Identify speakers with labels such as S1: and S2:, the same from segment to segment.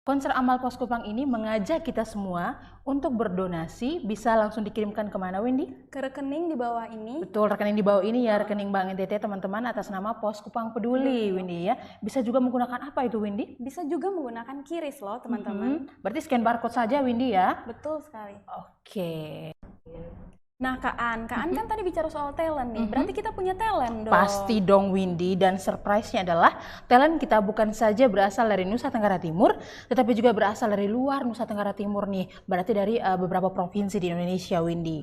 S1: Konser Amal Pos Kupang ini mengajak kita semua untuk berdonasi. Bisa langsung dikirimkan kemana, Windy?
S2: Ke rekening di bawah ini.
S1: Betul, rekening di bawah ini ya, rekening Bank NTT teman-teman, atas nama Pos Kupang Peduli, Windy ya. Bisa juga menggunakan apa itu, Windy?
S2: Bisa juga menggunakan QRIS loh teman-teman.
S1: Berarti scan barcode saja, Windy ya?
S2: Betul sekali.
S1: Oke.
S2: Nah Kak An kan tadi bicara soal talent nih, berarti kita punya talent dong.
S1: Pasti dong, Windy, dan surprise-nya adalah talent kita bukan saja berasal dari Nusa Tenggara Timur, tetapi juga berasal dari luar Nusa Tenggara Timur nih, berarti dari beberapa provinsi di Indonesia, Windy.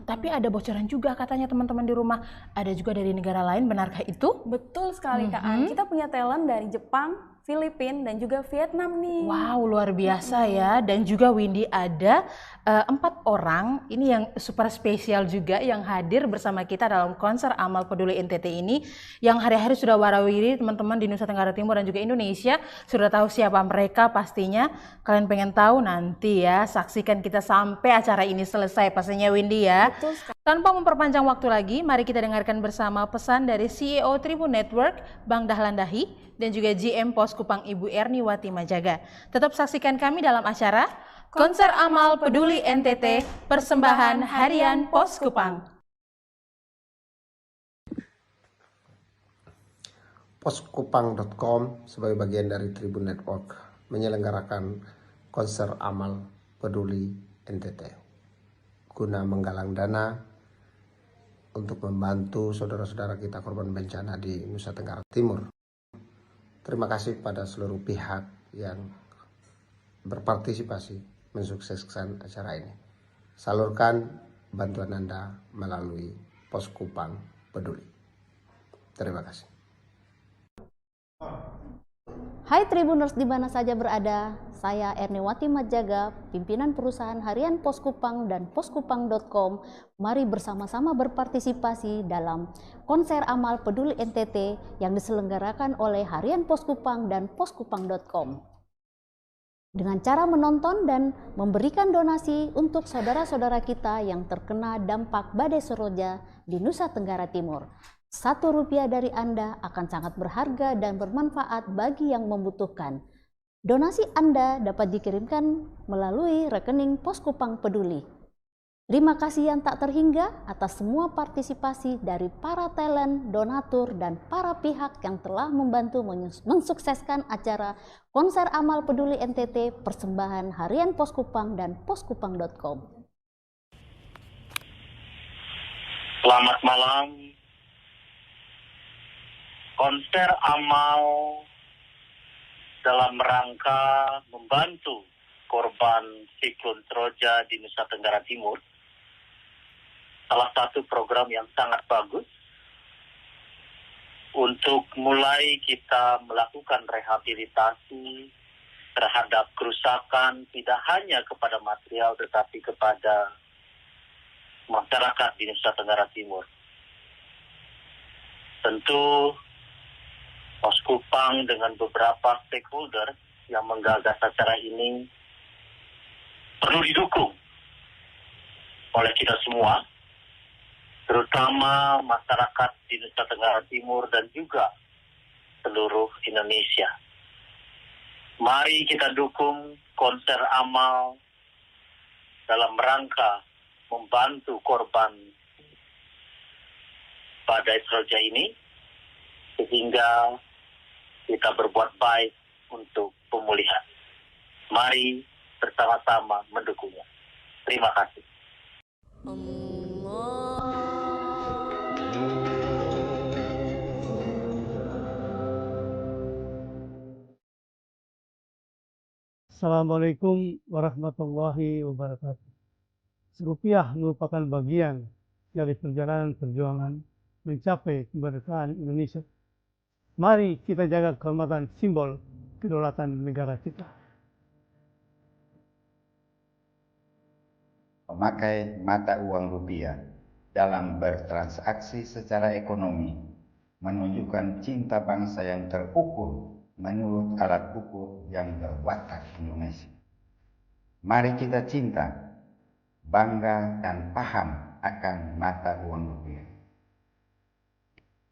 S1: Tapi ada bocoran juga katanya teman-teman di rumah, ada juga dari negara lain, benarkah itu?
S2: Betul sekali Kak An, kita punya talent dari Jepang, Filipina, dan juga Vietnam nih.
S1: Wow, luar biasa ya. Dan juga Windy ada 4 orang ini yang super spesial juga yang hadir bersama kita dalam konser Amal Peduli NTT ini, yang hari-hari sudah warawiri teman-teman di Nusa Tenggara Timur dan juga Indonesia. Sudah tahu siapa mereka pastinya. Kalian pengen tahu nanti ya, saksikan kita sampai acara ini selesai pastinya, Windy ya.
S2: Betul sekali.
S1: Tanpa memperpanjang waktu lagi, mari kita dengarkan bersama pesan dari CEO Tribun Network, Bang Dahlan Dahi, dan juga GM Pos Kupang Ibu Erniwati Majaga. Tetap saksikan kami dalam acara Konser Amal Peduli NTT, persembahan harian Pos Kupang.
S3: Poskupang.com sebagai bagian dari Tribun Network menyelenggarakan konser Amal Peduli NTT guna menggalang dana untuk membantu saudara-saudara kita korban bencana di Nusa Tenggara Timur. Terima kasih pada seluruh pihak yang berpartisipasi mensukseskan acara ini. Salurkan bantuan Anda melalui Pos Kupang Peduli. Terima kasih.
S4: Hai Tribuners di mana saja berada, saya Erniwati Majaga, pimpinan perusahaan harian Pos Kupang dan poskupang.com. Mari bersama-sama berpartisipasi dalam konser Amal Peduli NTT yang diselenggarakan oleh harian Pos Kupang dan poskupang.com. Dengan cara menonton dan memberikan donasi untuk saudara-saudara kita yang terkena dampak badai Seroja di Nusa Tenggara Timur. Rp1 dari Anda akan sangat berharga dan bermanfaat bagi yang membutuhkan. Donasi Anda dapat dikirimkan melalui rekening Pos Kupang Peduli. Terima kasih yang tak terhingga atas semua partisipasi dari para talent, donatur, dan para pihak yang telah membantu mensukseskan acara Konser Amal Peduli NTT persembahan harian Pos Kupang dan poskupang.com.
S5: Selamat malam. Konser Amal dalam rangka membantu korban siklon Seroja di Nusa Tenggara Timur, salah satu program yang sangat bagus untuk mulai kita melakukan rehabilitasi terhadap kerusakan tidak hanya kepada material tetapi kepada masyarakat di Nusa Tenggara Timur. Tentu Pos Kupang dengan beberapa stakeholder yang menggagas acara ini perlu didukung oleh kita semua, terutama masyarakat di Nusa Tenggara Timur dan juga seluruh Indonesia. Mari kita dukung konser Amal dalam rangka membantu korban badai Seroja ini, sehingga kita berbuat baik untuk pemulihan. Mari bersama-sama mendukungnya. Terima kasih.
S6: Assalamualaikum warahmatullahi wabarakatuh. Rupiah merupakan bagian dari perjalanan perjuangan mencapai kemerdekaan Indonesia. Mari kita jaga kehormatan simbol kedaulatan negara kita.
S7: Memakai mata uang rupiah dalam bertransaksi secara ekonomi menunjukkan cinta bangsa yang terukur menurut alat ukur yang berwatak Indonesia. Mari kita cinta, bangga, dan paham akan mata uang rupiah.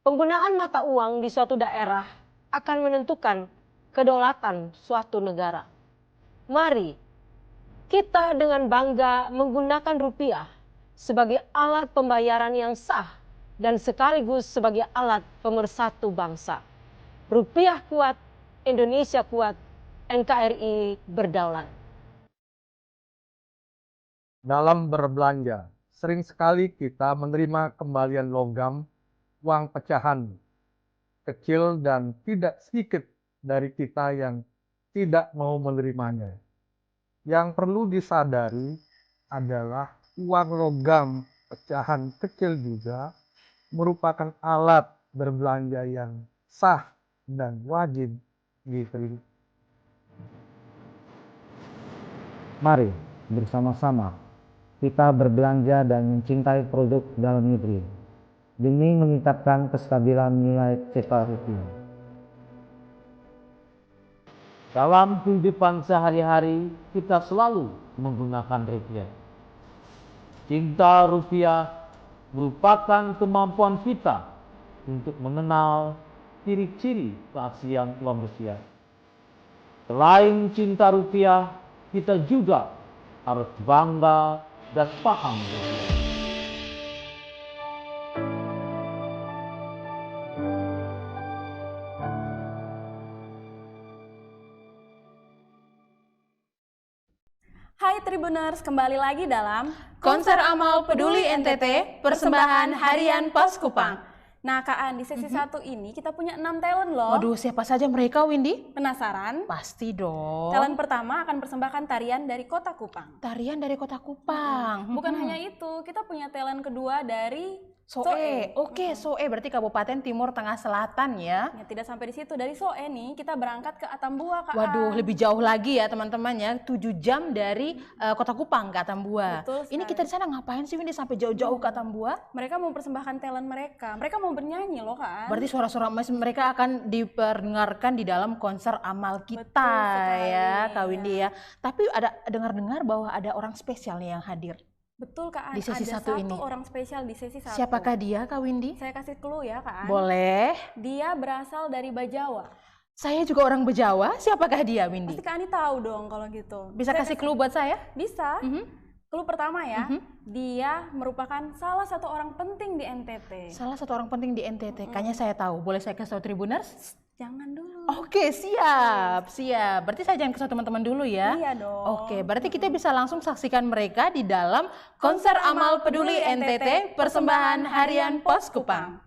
S8: Penggunaan mata uang di suatu daerah akan menentukan kedaulatan suatu negara. Mari kita dengan bangga menggunakan rupiah sebagai alat pembayaran yang sah dan sekaligus sebagai alat pemersatu bangsa. Rupiah kuat, Indonesia kuat, NKRI berdaulat.
S9: Dalam berbelanja, sering sekali kita menerima kembalian logam, uang pecahan kecil dan tidak sedikit dari kita yang tidak mau menerimanya. Yang perlu disadari adalah uang logam pecahan kecil juga merupakan alat berbelanja yang sah dan wajib diterima.
S10: Mari bersama-sama kita berbelanja dan mencintai produk dalam negeri demi meningkatkan kestabilan nilai tukar rupiah.
S11: Dalam kehidupan sehari-hari kita selalu menggunakan rupiah. Cinta rupiah merupakan kemampuan kita untuk mengenal ciri-ciri keaslian uang rupiah. Selain cinta rupiah, kita juga harus bangga dan paham rupiah.
S2: Hai Tribuners, kembali lagi dalam
S1: Konser Amal Peduli NTT, persembahan harian Pos Kupang.
S2: Nah Kak An, di sesi 1 ini kita punya 6 talent loh.
S1: Waduh, siapa saja mereka, Windy?
S2: Penasaran?
S1: Pasti dong.
S2: Talent pertama akan persembahkan tarian dari Kota Kupang.
S1: Tarian dari Kota Kupang.
S2: Bukan hanya itu, kita punya talent kedua dari
S1: Soe. Oke, Soe berarti Kabupaten Timur Tengah Selatan ya.
S2: Ya, tidak sampai di situ. Dari Soe nih kita berangkat ke Atambua, Kak.
S1: Waduh, lebih jauh lagi ya teman-teman ya. 7 jam dari Kota Kupang ke Atambua.
S2: Betul sekali.
S1: Ini kita di sana ngapain sih Windy sampai jauh-jauh ke Atambua?
S2: Mereka mau persembahkan talent mereka. Mereka mau bernyanyi loh, Kak.
S1: Berarti suara-suara mereka akan diperdengarkan di dalam konser amal kita ya, Kak Windy ya. Tapi ada dengar-dengar bahwa ada orang spesial nih yang hadir.
S2: Betul Kak An,
S1: di sesi
S2: ada
S1: 1 ini.
S2: satu orang spesial di sesi 1.
S1: Siapakah dia, Kak Windy?
S2: Saya kasih clue ya Kak An.
S1: Boleh.
S2: Dia berasal dari Bajawa.
S1: Saya juga orang Bejawa, siapakah dia, Windy?
S2: Pasti Kak Ani tahu dong kalau gitu.
S1: Bisa kasih clue buat saya?
S2: Bisa. Clue pertama ya, dia merupakan salah satu orang penting di NTT.
S1: Salah satu orang penting di NTT, kayaknya saya tahu. Boleh saya kasih tahu Tribuners?
S2: Jangan dulu.
S1: Oke, siap. Berarti saya jangan kasih teman-teman dulu ya?
S2: Iya dong.
S1: Oke, berarti kita bisa langsung saksikan mereka di dalam Konser Amal Peduli NTT, persembahan harian Pos Kupang.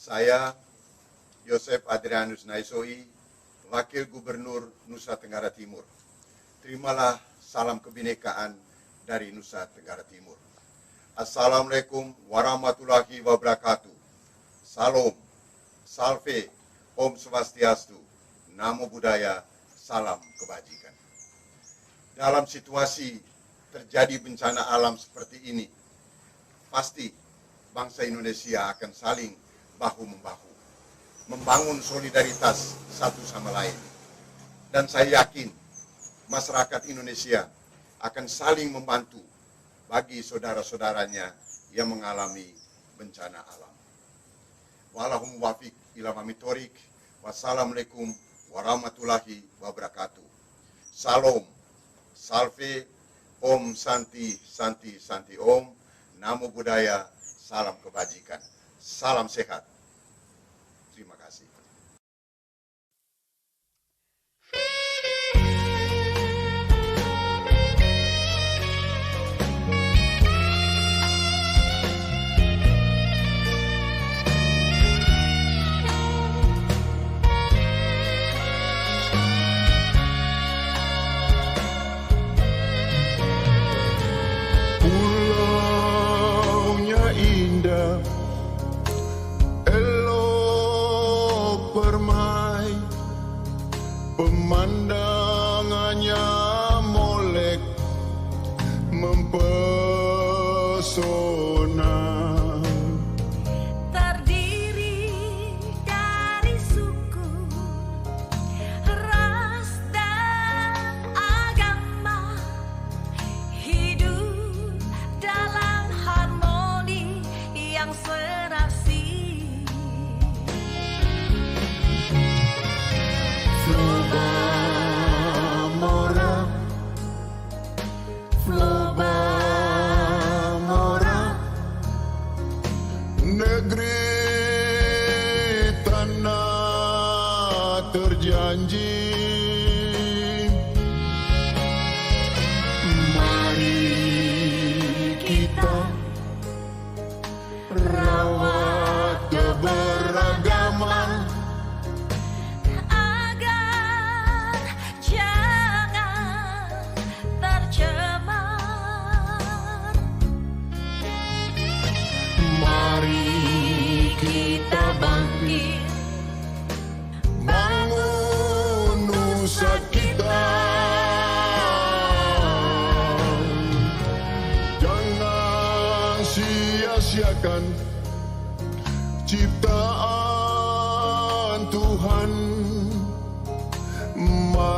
S12: Saya, Yosef Adrianus Naisoi, Wakil Gubernur Nusa Tenggara Timur. Terimalah salam kebinekaan dari Nusa Tenggara Timur. Assalamualaikum warahmatullahi wabarakatuh. Salam, salve, Om Swastiastu, Namo Buddhaya, salam kebajikan. Dalam situasi terjadi bencana alam seperti ini, pasti bangsa Indonesia akan saling bahu-membahu, membangun solidaritas satu sama lain. Dan saya yakin masyarakat Indonesia akan saling membantu bagi saudara-saudaranya yang mengalami bencana alam. Wallahum wafiq ila mamitorik. Wassalamualaikum warahmatullahi wabarakatuh. Salam, salve, Om Santi, Santi, Santi Om, Namo Buddhaya, salam kebajikan, salam sehat. Terima kasih.
S13: Pulaunya indah, elok permai, pemandangannya molek, mempesona.
S14: Terdiri dari suku, ras dan agama, hidup dalam harmoni yang serasi.
S13: Floba Mora, Floba Mora, negeri tanah terjanji. Mari kita rawat keberagaman
S14: agar jangan tercemar.
S13: Mari kita bangkit, bangun nusa kita. Jangan sia-siakan ciptaan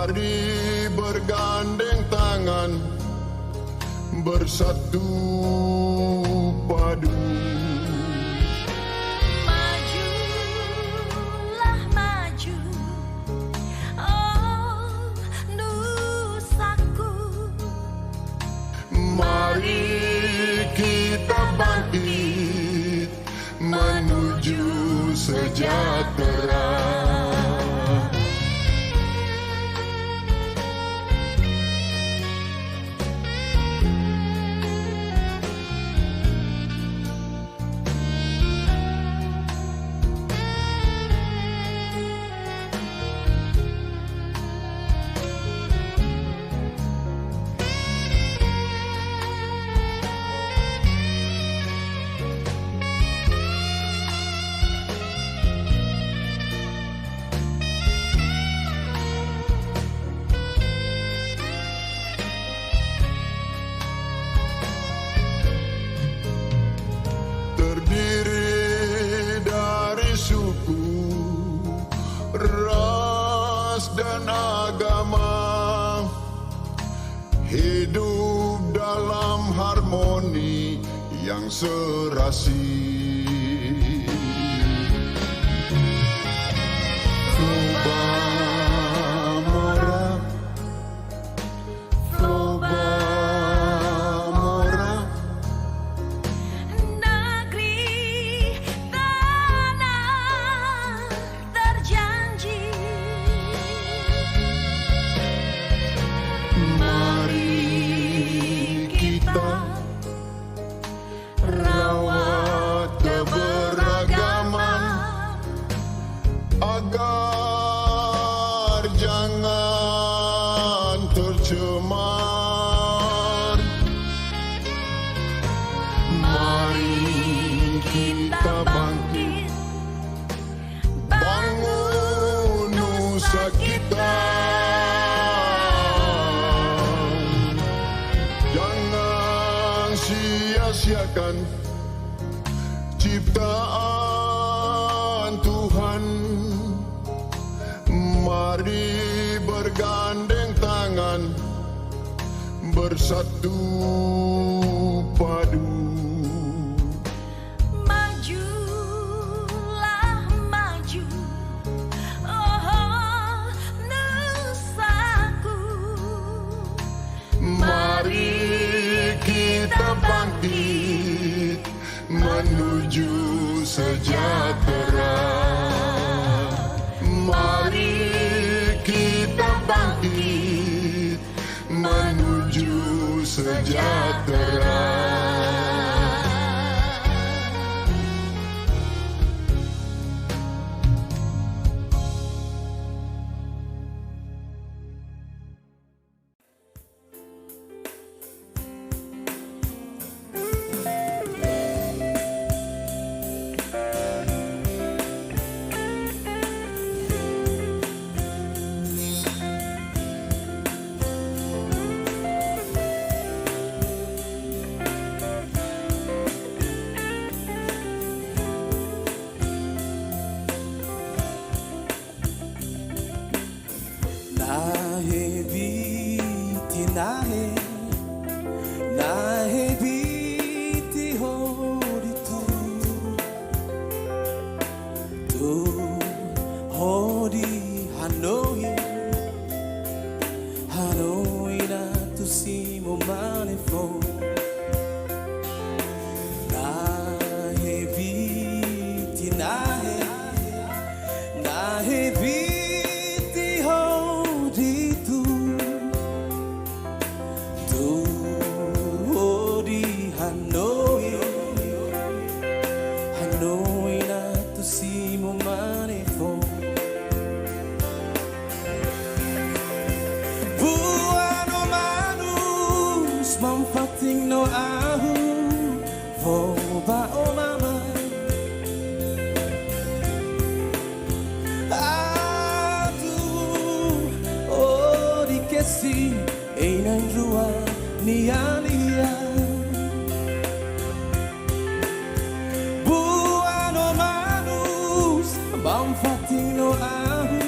S13: Mari bergandeng tangan, bersatu padu.
S14: Majulah maju, oh Nusaku.
S13: Mari kita bangkit menuju sejahtera. Terdiri dari suku, ras dan agama, hidup dalam harmoni yang serasi. Fobamora, Fobamora,
S14: Negeri tanah terjanji.
S13: mari kita rawat keberagaman agar jangan tercemar. Mari kita bangkit, bangun nusa kita. Jangan sia-siakan ciptaan Tuhan. Mari bergandeng tangan, bersatu padu.
S14: Majulah maju, oh Nusaku.
S13: Mari kita bangkit menuju sejahtera. Mari kita bangkit menuju sejahtera.
S15: Nahe biti nahe, nahe biti horitu, tu hori Hanoi, Hanoi na tu simo manefo. Nahe biti nahe, nahe biti Mampating no ahu, voba o mama. Aduh, oh dikesi, einan rua nia. Buano manus, mampating no ahu,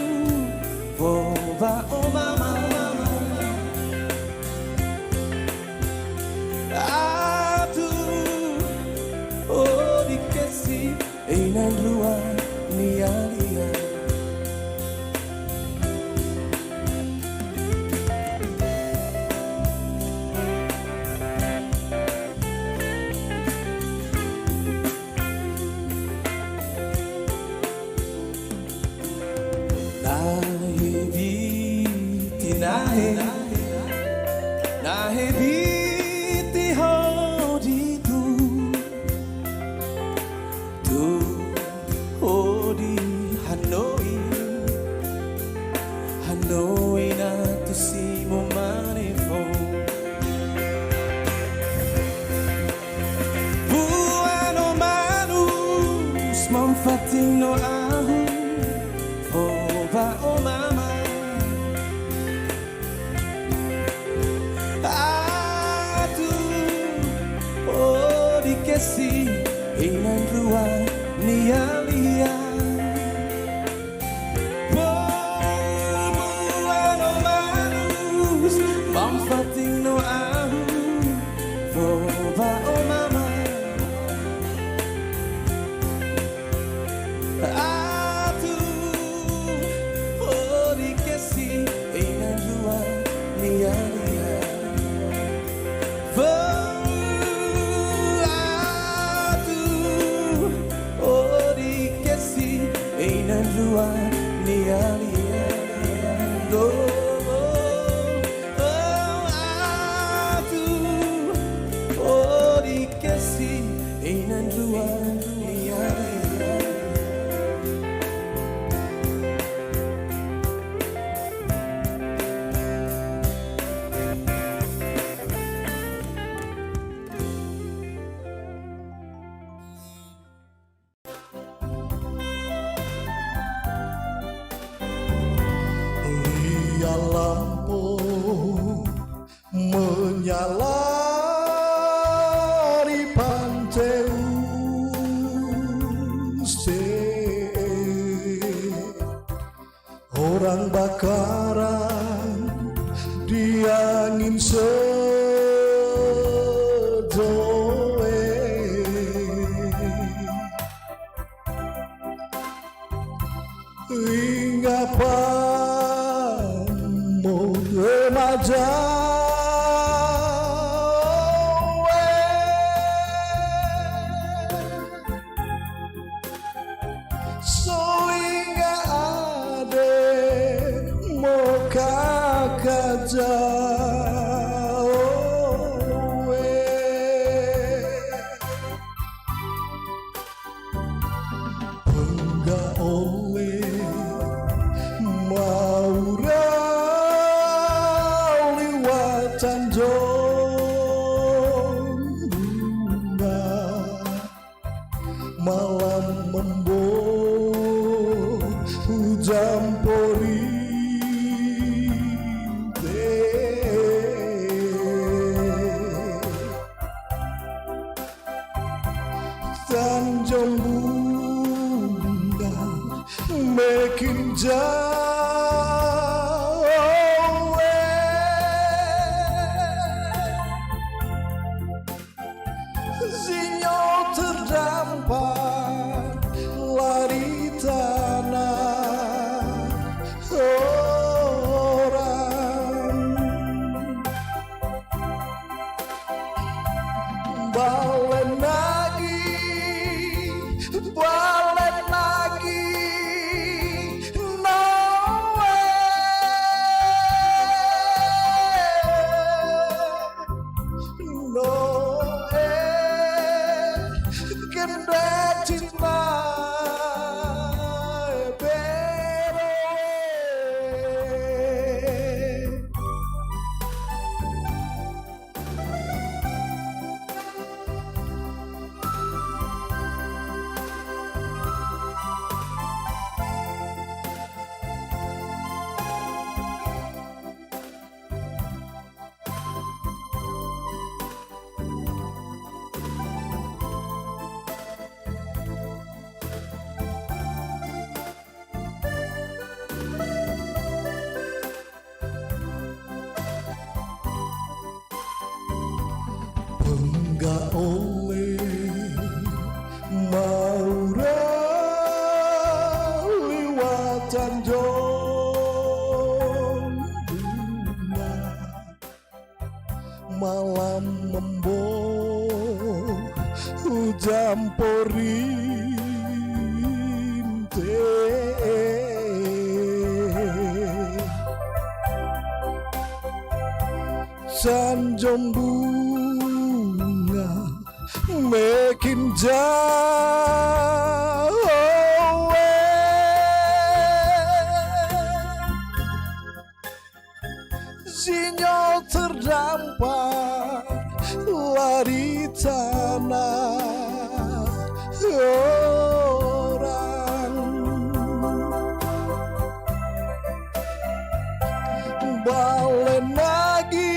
S15: voba o mama. lia. Nahe biti hodi tu hodi Hanoi na tu simo manifo. Bueno manus manfatino ahu Oba o mama Kesi inan rua nialia Bueno manus manfatino ahu Oba o mama Atu ori kesi inan rua nialia Einan rua lia lia do atu ori kesi einan rua lia lia.
S13: Lampu menyala di pantai orang bakaran di angin sedoe hingga remaja sehingga ada muka kaja enggak oleh maura malam membawa hujan polite Tanjung Bunda makin jauh sinyal terdampar lari tanah orang balen lagi no sanjung bunga, malam memboh hujan porinte, sanjung bunga makin jauh, sinyal terdampar lari tanah orang, balen lagi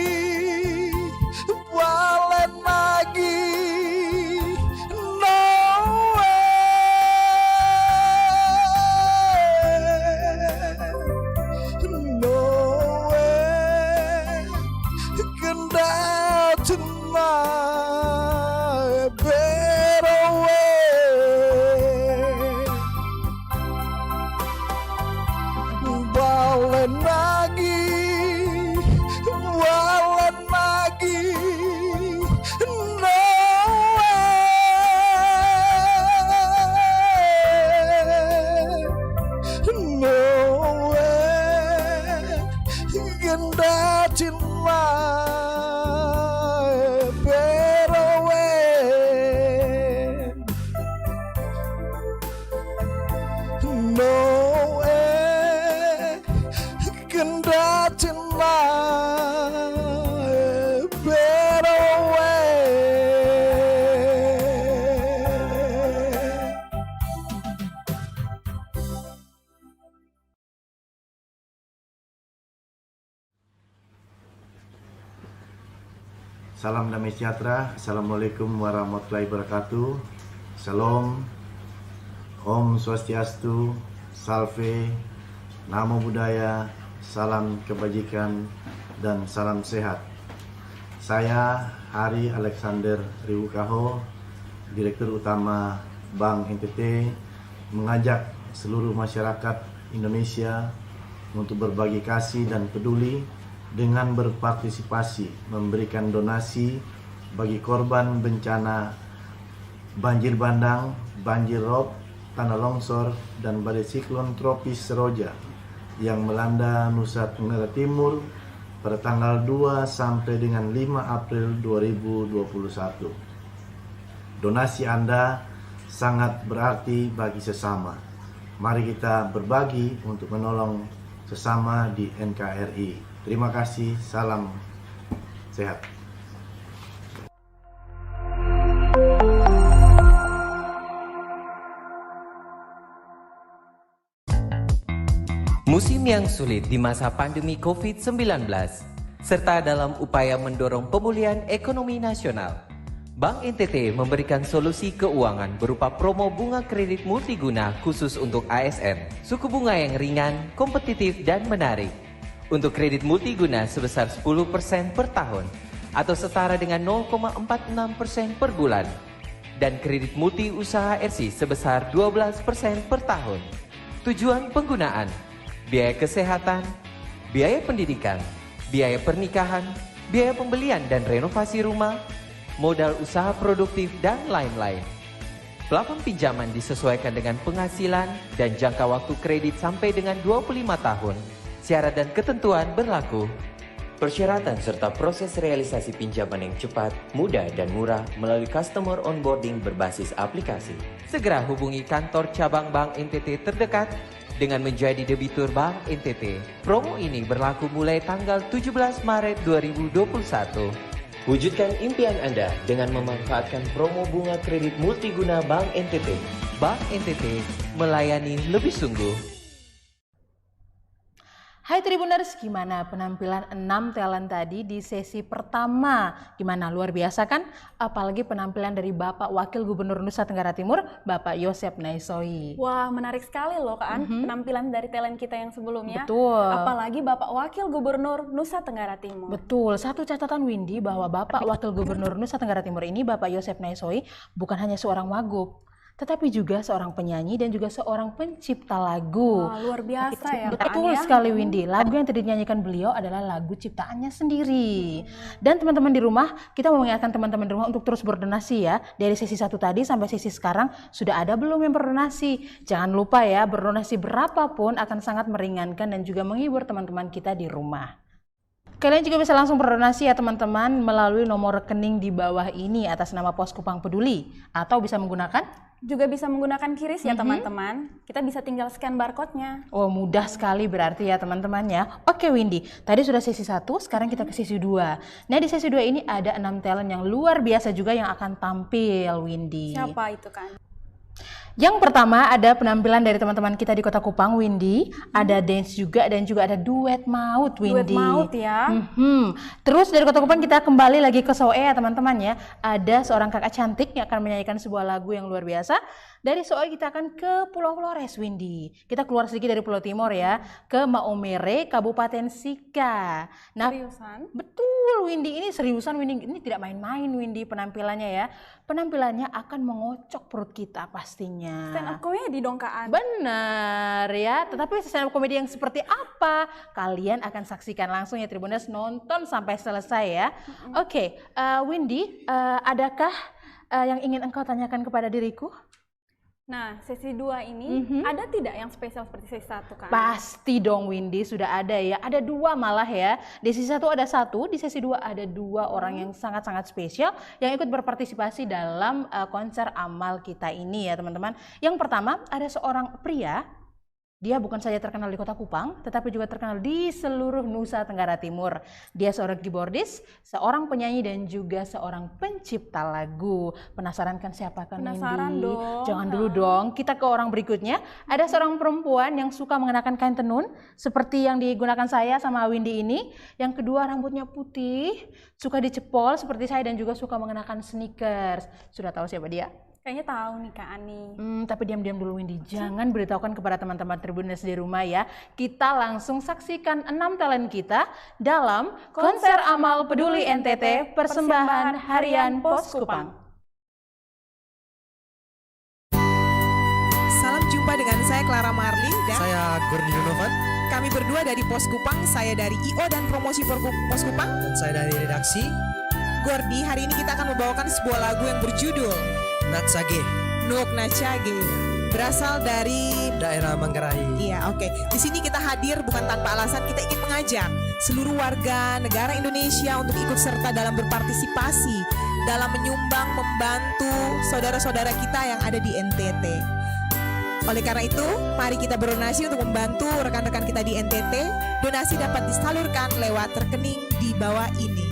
S16: Salam damai sejahtera. Assalamualaikum warahmatullahi wabarakatuh. Salam, Om Swastiastu, Salve, Namo Buddhaya, salam kebajikan dan salam sehat. Saya Hari Alexander Riwukaho, Direktur Utama Bank NTT, mengajak seluruh masyarakat Indonesia untuk berbagi kasih dan peduli dengan berpartisipasi memberikan donasi bagi korban bencana banjir bandang, banjir rob, tanah longsor, dan badai siklon tropis Seroja yang melanda Nusa Tenggara Timur pada tanggal 2 sampai dengan 5 April 2021. Donasi Anda sangat berarti bagi sesama. Mari kita berbagi untuk menolong sesama di NKRI. Terima kasih, salam sehat.
S17: Musim yang sulit di masa pandemi COVID-19, serta dalam upaya mendorong pemulihan ekonomi nasional, Bank NTT memberikan solusi keuangan berupa promo bunga kredit multiguna khusus untuk ASN, suku bunga yang ringan, kompetitif, dan menarik. Untuk kredit multiguna sebesar 10% per tahun atau setara dengan 0,46% per bulan, dan kredit multi usaha RC sebesar 12% per tahun. Tujuan penggunaan: biaya kesehatan, biaya pendidikan, biaya pernikahan, biaya pembelian dan renovasi rumah, modal usaha produktif, dan lain-lain. Plafon pinjaman disesuaikan dengan penghasilan dan jangka waktu kredit sampai dengan 25 tahun. Syarat dan ketentuan berlaku. Persyaratan serta proses realisasi pinjaman yang cepat, mudah, dan murah melalui customer onboarding berbasis aplikasi. Segera hubungi kantor cabang Bank NTT terdekat dengan menjadi debitur Bank NTT. Promo ini berlaku mulai tanggal 17 Maret 2021. Wujudkan impian Anda dengan memanfaatkan promo bunga kredit multiguna Bank NTT. Bank NTT melayani lebih sungguh.
S1: Hai Tribuners, gimana penampilan 6 talent tadi di sesi pertama? Gimana, luar biasa kan? Apalagi penampilan dari Bapak Wakil Gubernur Nusa Tenggara Timur, Bapak Yosep Naisoi.
S2: Wah, menarik sekali loh kan penampilan dari talent kita yang sebelumnya.
S1: Betul.
S2: Apalagi Bapak Wakil Gubernur Nusa Tenggara Timur.
S1: Betul, satu catatan Windy bahwa Bapak Wakil Gubernur Nusa Tenggara Timur ini, Bapak Yosep Naisoi, bukan hanya seorang wagub, tetapi juga seorang penyanyi dan juga seorang pencipta lagu.
S2: Wah, luar biasa ya.
S1: Betul sekali Windy, lagu yang tadi dinyanyikan beliau adalah lagu ciptaannya sendiri. Dan teman-teman di rumah, kita mau mengingatkan teman-teman di rumah untuk terus berdonasi ya. Dari sesi 1 tadi sampai sesi sekarang, sudah ada belum yang berdonasi? Jangan lupa ya, berdonasi berapapun akan sangat meringankan dan juga menghibur teman-teman kita di rumah. Kalian juga bisa langsung berdonasi ya teman-teman melalui nomor rekening di bawah ini atas nama Pos Kupang Peduli, atau bisa menggunakan
S2: QRIS ya teman-teman. Kita bisa tinggal scan barcode-nya.
S1: Oh, mudah sekali berarti ya teman-teman ya. Oke Windy, tadi sudah sesi 1, sekarang kita ke sesi 2. Nah di sesi 2 ini ada 6 talent yang luar biasa juga yang akan tampil Windy.
S2: Siapa itu kan?
S1: Yang pertama ada penampilan dari teman-teman kita di Kota Kupang, Windy. Ada dance juga dan juga ada duet maut, Windy.
S2: Duet maut ya.
S1: Terus dari Kota Kupang kita kembali lagi ke Soe ya teman-teman ya. Ada seorang kakak cantik yang akan menyanyikan sebuah lagu yang luar biasa. Dari Soe kita akan ke Pulau Flores, Windy. Kita keluar sedikit dari Pulau Timur ya, ke Maumere, Kabupaten Sika. Nah,
S2: seriusan?
S1: Betul Windy, ini seriusan Windy. Ini tidak main-main Windy penampilannya ya. Penampilannya akan mengocok perut kita pastinya.
S2: Stand up comedy dong Kak An.
S1: Benar ya, tetapi stand up comedy yang seperti apa? Kalian akan saksikan langsung ya Tribuners, nonton sampai selesai ya. Oke, Windy, adakah yang ingin engkau tanyakan kepada diriku?
S2: Nah, sesi 2 ini ada tidak yang spesial seperti sesi 1 kan?
S1: Pasti dong Windy, sudah ada ya. Ada 2 malah ya. Di sesi 1 ada 1, di sesi 2 ada 2 orang yang sangat-sangat spesial yang ikut berpartisipasi dalam konser amal kita ini ya teman-teman. Yang pertama ada seorang pria. Dia bukan saja terkenal di Kota Kupang, tetapi juga terkenal di seluruh Nusa Tenggara Timur. Dia seorang keyboardis, seorang penyanyi dan juga seorang pencipta lagu. Penasaran kan siapa kan Windy?
S2: Penasaran dong.
S1: Jangan dulu dong, kita ke orang berikutnya. Ada seorang perempuan yang suka mengenakan kain tenun, seperti yang digunakan saya sama Windy ini. Yang kedua rambutnya putih, suka dicepol seperti saya dan juga suka mengenakan sneakers. Sudah tahu siapa dia?
S2: Kayaknya tahu nih Kak Ani.
S1: Tapi diam-diam dulu Windy, jangan beritahukan kepada teman-teman Tribuners di rumah ya. Kita langsung saksikan 6 talent kita dalam Konser Amal Peduli NTT Persembahan Harian Pos Kupang.
S18: Salam jumpa dengan saya Clara Marlin dan
S19: saya Gurni Yunovan.
S18: Kami berdua dari Pos Kupang, saya dari IO dan Promosi Pos Kupang.
S19: Dan saya dari redaksi.
S18: Gordi, hari ini kita akan membawakan sebuah lagu yang berjudul
S19: Natsage.
S18: Nuk Natsage. Berasal dari
S19: daerah Manggarai.
S18: Iya, oke. Di sini kita hadir bukan tanpa alasan, kita ingin mengajak seluruh warga negara Indonesia untuk ikut serta dalam berpartisipasi dalam menyumbang, membantu saudara-saudara kita yang ada di NTT. Oleh karena itu, mari kita berdonasi untuk membantu rekan-rekan kita di NTT. Donasi dapat disalurkan lewat rekening di bawah ini.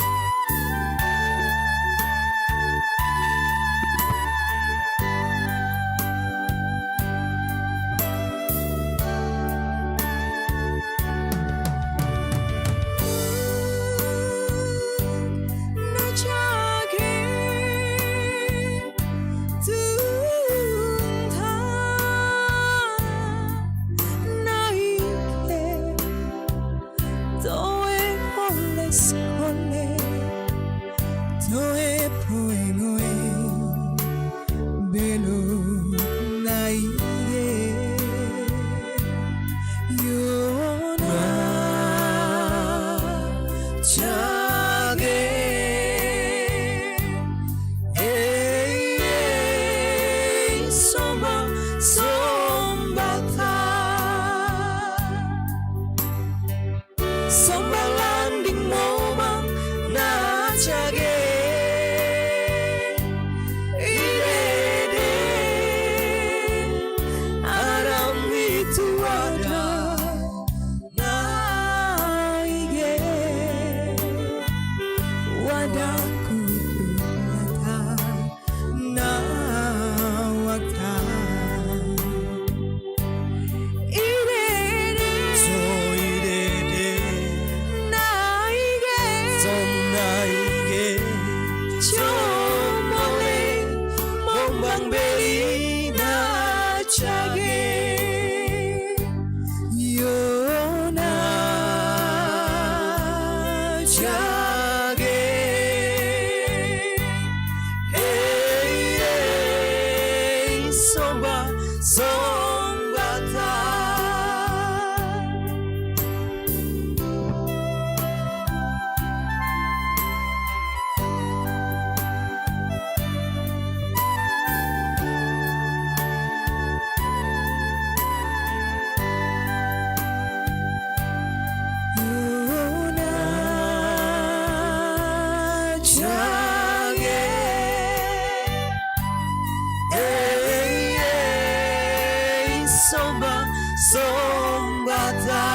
S15: Sombata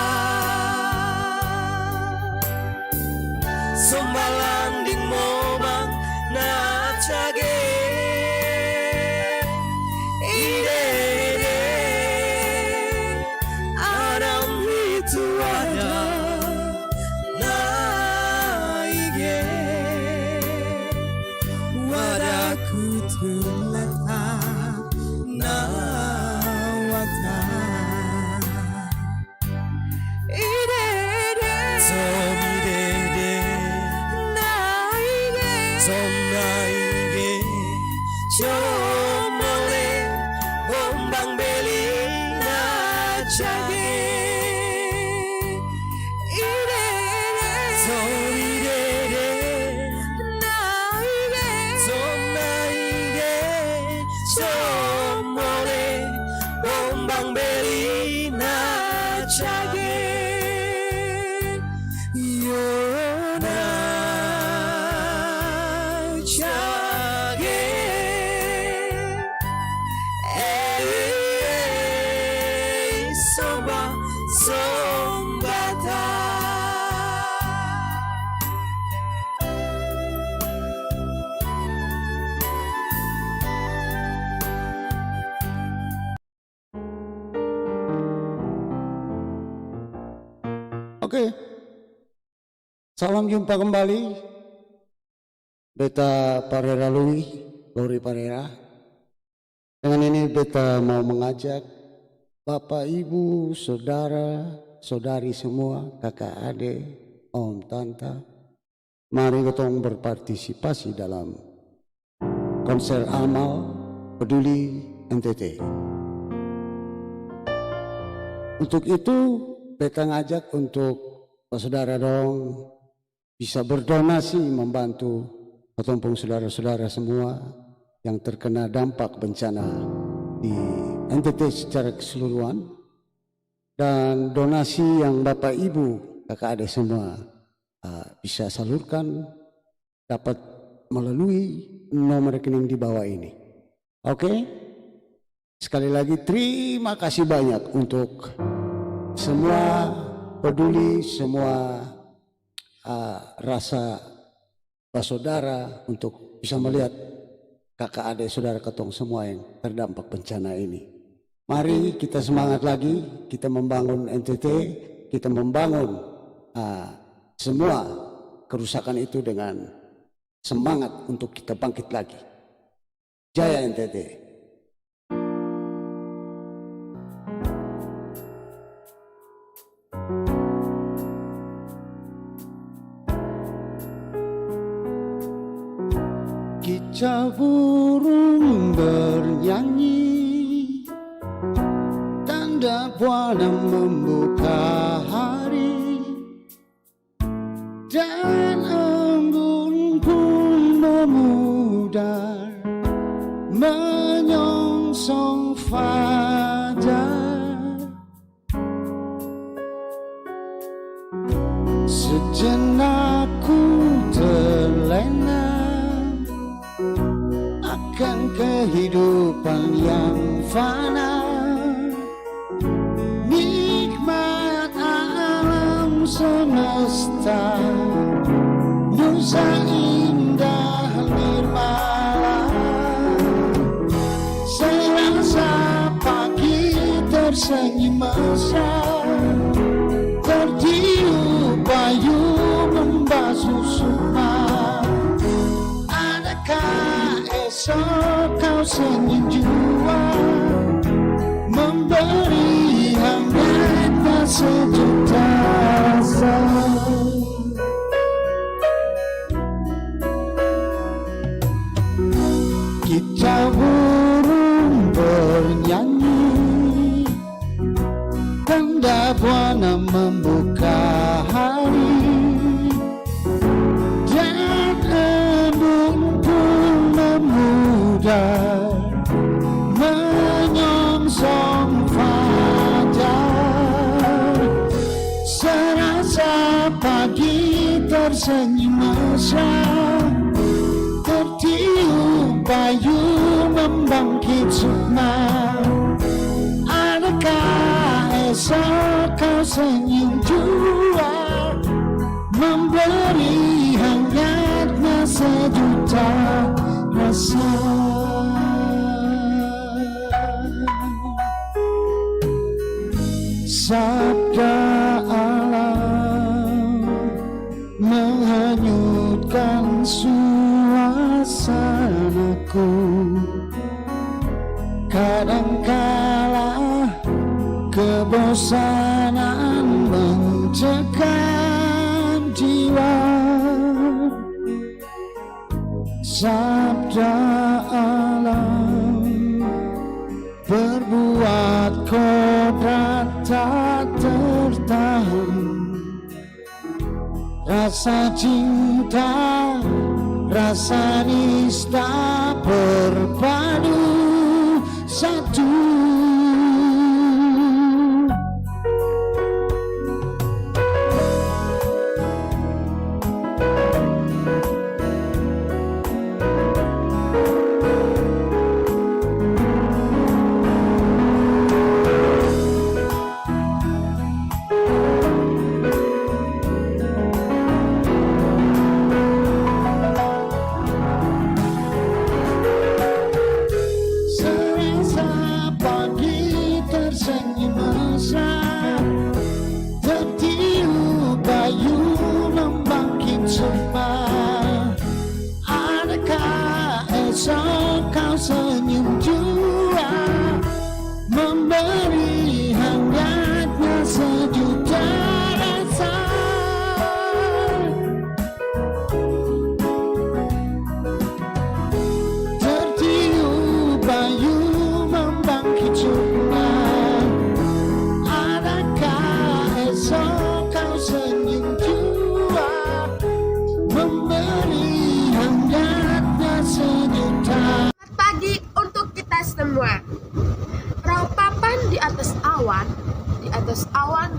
S15: Sombalanding momang na tsage Ide Adam itu ada Naige Wadaku terletak Nawata Somole Bombang beli na jage Ide Somide Naide Somnaide Somole Bombang beli na jage Yona jage Soba Sombata
S20: Oke, salam jumpa kembali. Beta Parera Lui, Lori Parera. Dengan ini beta mau mengajak Bapak, Ibu, Saudara, Saudari semua, kakak, adik, om, tante, mari kita berpartisipasi dalam konser amal peduli NTT. Untuk itu beta ngajak untuk saudara dong bisa berdonasi membantu ketumpung saudara-saudara semua yang terkena dampak bencana di NTT secara keseluruhan, dan donasi yang Bapak Ibu kakak adik semua bisa salurkan dapat melalui nomor rekening di bawah ini. Oke, sekali lagi terima kasih banyak untuk semua peduli, semua rasa saudara untuk bisa melihat kakak adik saudara ketong semua yang terdampak bencana ini. Mari kita semangat lagi, kita membangun NTT, kita membangun semua kerusakan itu dengan semangat untuk kita bangkit lagi. Jaya NTT. Kicau burung bernyanyi, tanda buana membuka hari, dan embun pun memudar menyongsong fajar. Sejenak ku terlena akan kehidupan yang fana, nikmat alam semesta, nusa indah nirmala. Serasa pagi tersenyum mesra, tertiup bayu membasuh sukma. Adakah esok kau senyum jua, memberi hangatnya sejuta rasa. Kicau burung bernyanyi, tanda buana membuka hari, dan embun pun memudar menyongsong fajar. Serasa pagi tersenyum mesra, tertiup bayu membangkit sukma. Adakah kau senyum jua, memberi hangatnya sejuta rasa. Sabda alam menghanyutkan suasanaku. Kadangkala kebosanan mencekam jiwa. Sabda alam berbuat kodrat tak tertahan. Rasa cinta, rasa nista berpadu satu.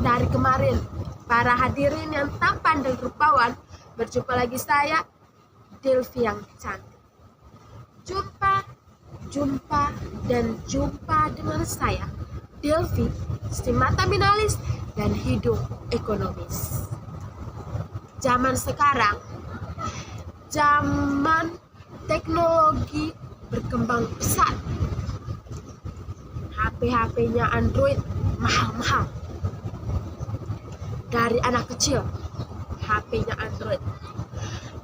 S21: Dari kemarin, para hadirin yang tampan dan rupawan, berjumpa lagi saya, Delvi yang cantik. Jumpa dengan saya, Delvi, si mata minalis dan hidung ekonomis. Zaman sekarang, zaman teknologi berkembang pesat. HP-nya Android mahal-mahal. Dari anak kecil, HP-nya Android.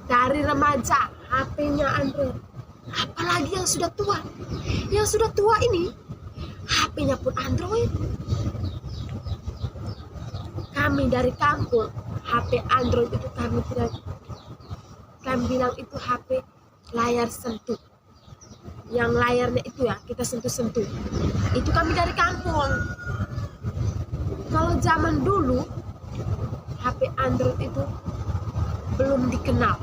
S21: Dari remaja, HP-nya Android. Apalagi yang sudah tua. Yang sudah tua ini, HP-nya pun Android. Kami dari kampung, HP Android itu kami bilang itu HP layar sentuh. Yang layarnya itu ya, kita sentuh-sentuh. Itu kami dari kampung. Kalau zaman dulu, HP Android itu belum dikenal.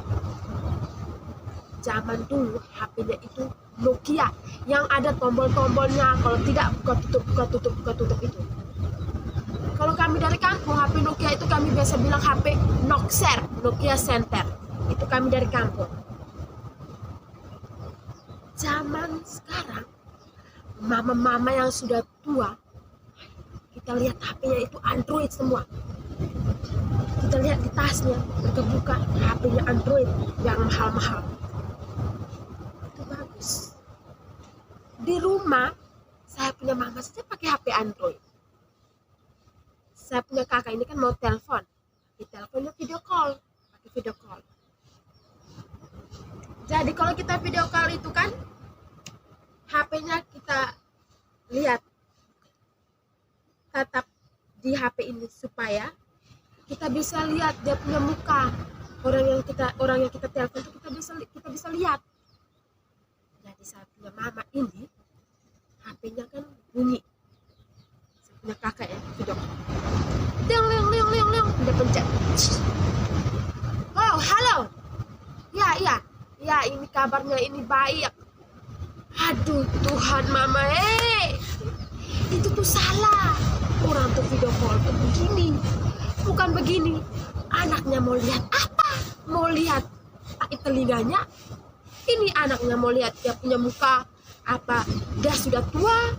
S21: Zaman dulu HP-nya itu Nokia yang ada tombol-tombolnya, kalau tidak buka tutup itu. Kalau kami dari kampung, HP Nokia itu kami biasa bilang HP Noxer, Nokia Center. Itu kami dari kampung. Zaman sekarang, mama-mama yang sudah tua, kita lihat HP-nya itu Android semua. Kita lihat di tasnya, buka HP-nya Android yang mahal-mahal. Itu bagus. Di rumah, saya punya mama saja pakai HP Android. Saya punya kakak ini kan mau telepon. Di teleponnya video call, pakai video call. Jadi kalau kita video call itu kan, HP-nya kita lihat tetap di HP ini supaya kita bisa lihat dia punya muka. Orang yang kita telepon itu kita bisa lihat. Jadi saya punya mama ini HP-nya kan bunyi. Saya punya kakak ya, video. Liang, dia pencet. Oh, halo. Ya, ini kabarnya ini baik. Aduh Tuhan mama, itu tuh salah. Orang tuh video call tuh begini, bukan begini. Anaknya mau lihat apa? Mau lihat telinganya? Ini anaknya mau lihat dia punya muka apa? Dia sudah tua,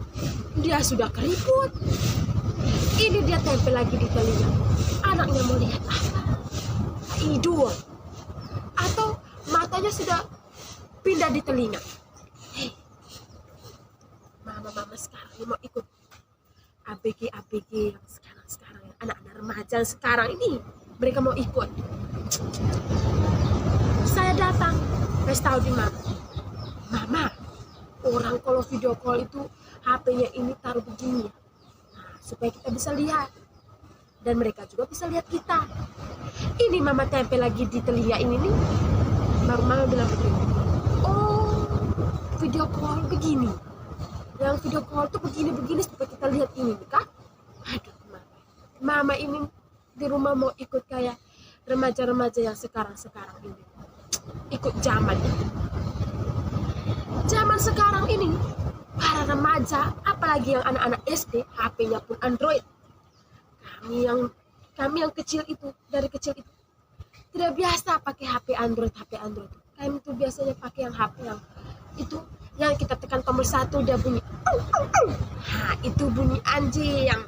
S21: dia sudah keriput. Ini dia tempel lagi di telinga. Anaknya mau lihat apa? Tidur. Atau matanya sudah pindah di telinga. Hei, mama-mama sekarang ini mau ikut ABG yang sekarang anak-anak remaja sekarang ini, mereka mau ikut. Saya datang, kasih tahu di mama, orang kalau video call itu HP-nya ini taruh begini, supaya kita bisa lihat dan mereka juga bisa lihat kita. Ini mama tempel lagi di telinga ini nih, baru mama bilang begini, oh video call begini, yang video call tuh begini supaya kita lihat ini kak. Aduh mama ini di rumah mau ikut kayak remaja-remaja yang sekarang ini, ikut zaman sekarang ini. Para remaja, apalagi yang anak-anak SD, HP-nya pun Android. Kami yang kecil itu, dari kecil itu tidak biasa pakai HP Android. Kami itu biasanya pakai yang HP yang itu, yang kita tekan tombol 1 dia bunyi. Itu bunyi anjing.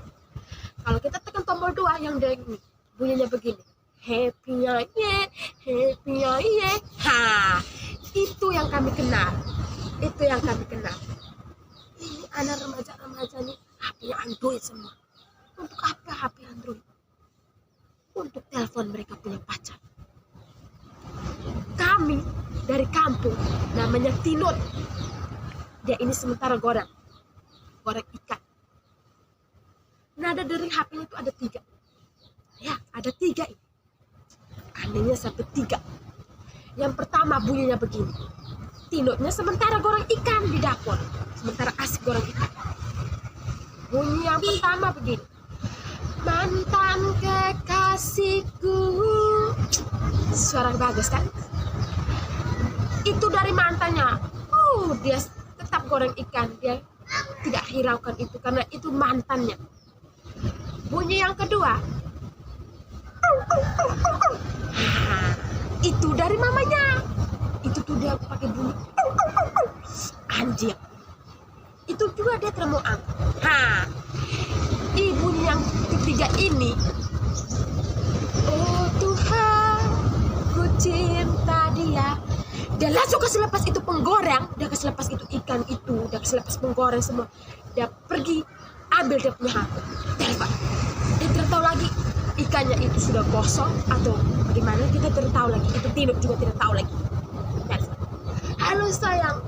S21: Kalau kita tekan tombol 2 yang dia ini, bunyinya begini. Happy-nya ye. Itu yang kami kenal. Ini anak remaja nih, HP-nya Android semua. Untuk apa HP Android? Untuk telepon mereka punya pacar. Kami dari kampung, namanya Tinut. Dia ini sementara goreng ikan. Nada dari HP-nya itu ada 3. Ya, ada 3 ini. Anehnya sampai 3. Yang pertama bunyinya begini. Tinutnya sementara goreng ikan di dapur. Sementara asik goreng ikan. Bunyi yang pertama begini. Mantan kekasihku. Suara bagus kan? Itu dari mantannya. Dia tetap goreng ikan. Dia tidak hiraukan itu karena itu mantannya. Bunyi yang kedua. Itu dari mamanya. Itu tuh dia pakai bunyi anjing. Itu juga dia termoang. Bunyi yang ketiga ini. Oh Tuhan, ku cinta dia. Dia langsung kasih lepas itu penggoreng. Dia kasih lepas itu ikan itu. Dia kasih lepas penggoreng semua. Dia pergi ambil dia punya HP, telepon. Dia tidak tahu lagi ikannya itu sudah gosong atau bagaimana. Kita tidak tahu lagi. Itu Tinut juga tidak tahu lagi. Halo sayang,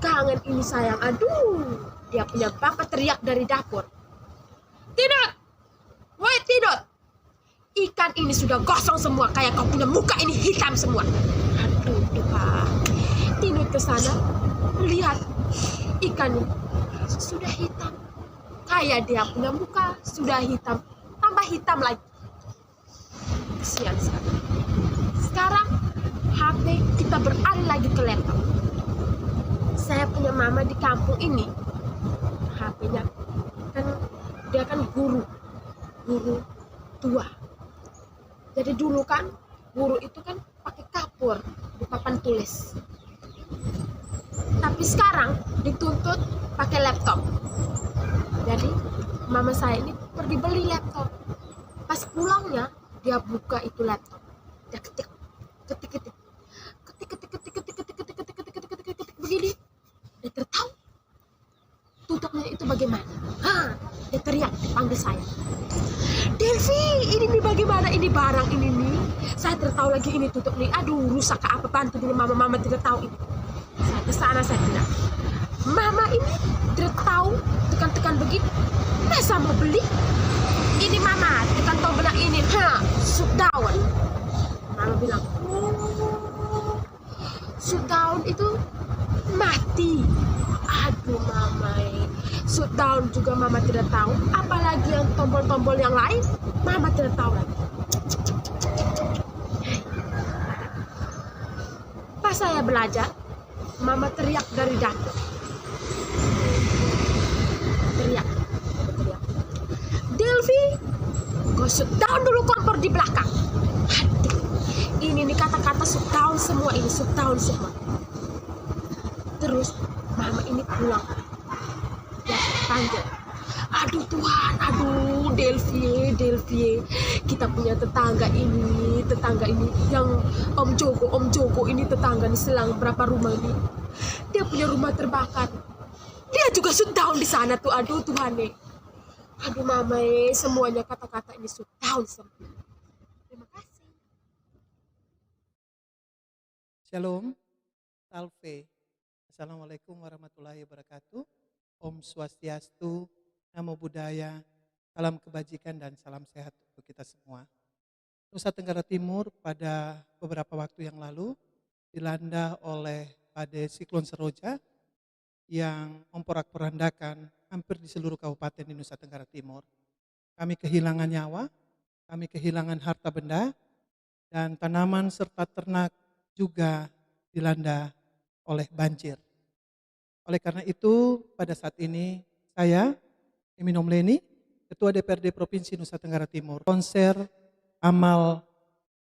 S21: kangen ini sayang. Aduh, dia punya bapak teriak dari dapur. Tinut, woi Tinut, ikan ini sudah gosong semua, kayak kau punya muka ini hitam semua. Aduh, Pak. Tinut ke sana, melihat ikannya sudah hitam, kayak dia punya muka sudah hitam, tambah hitam lagi. Kesian sekali. Sekarang HP kita beralih lagi ke laptop. Saya punya mama di kampung ini, HP-nya kan dia kan guru tua. Jadi dulu kan guru itu kan pakai kapur di papan tulis. Tapi sekarang dituntut pakai laptop. Jadi mama saya ini pergi beli laptop. Pas pulangnya dia buka itu laptop. Dia ketik begini. Dia tertahu tutupnya itu bagaimana. Dia teriak, dipanggil saya. Delvi, ini nih bagaimana ini barang ini nih. Saya tertahu lagi ini tutup nih. Aduh, rusak ke apa, bantu dulu mama tidak tahu ini. Saya ke sana, saya bilang, mama ini tidak tahu, tekan-tekan begini. Masa mau beli? Ini mama, tekan tombol ini. Shutdown. Mama bilang, shutdown itu mati. Aduh mama, shutdown juga mama tidak tahu. Apalagi yang tombol-tombol yang lain, mama tidak tahu lagi. Pas saya belajar, mama teriak dari dapur. Teriak. Delvi, kau shutdown dulu kompor di belakang. Aduh, ini nih kata-kata shutdown semua ini, shutdown semua. Terus mama ini pulang. Dia panggil, aduh Tuhan, aduh Delvie, kita punya tetangga ini yang Om Jogo ini tetangga nih, selang berapa rumah ini. Dia punya rumah terbakar. Dia juga down di sana tuh, aduh Tuhan nih. Aduh Mama, semuanya kata-kata ini down semua. Terima kasih.
S3: Shalom, Salve. Assalamualaikum warahmatullahi wabarakatuh. Om Swastiastu, Namo Buddhaya, salam kebajikan dan salam sehat untuk kita semua. Nusa Tenggara Timur pada beberapa waktu yang lalu dilanda oleh badai siklon Seroja yang memporak-porandakan hampir di seluruh kabupaten di Nusa Tenggara Timur. Kami kehilangan nyawa, kami kehilangan harta benda, dan tanaman serta ternak juga dilanda oleh banjir. Oleh karena itu, pada saat ini saya, Eminom Leni, Ketua DPRD Provinsi Nusa Tenggara Timur, konser amal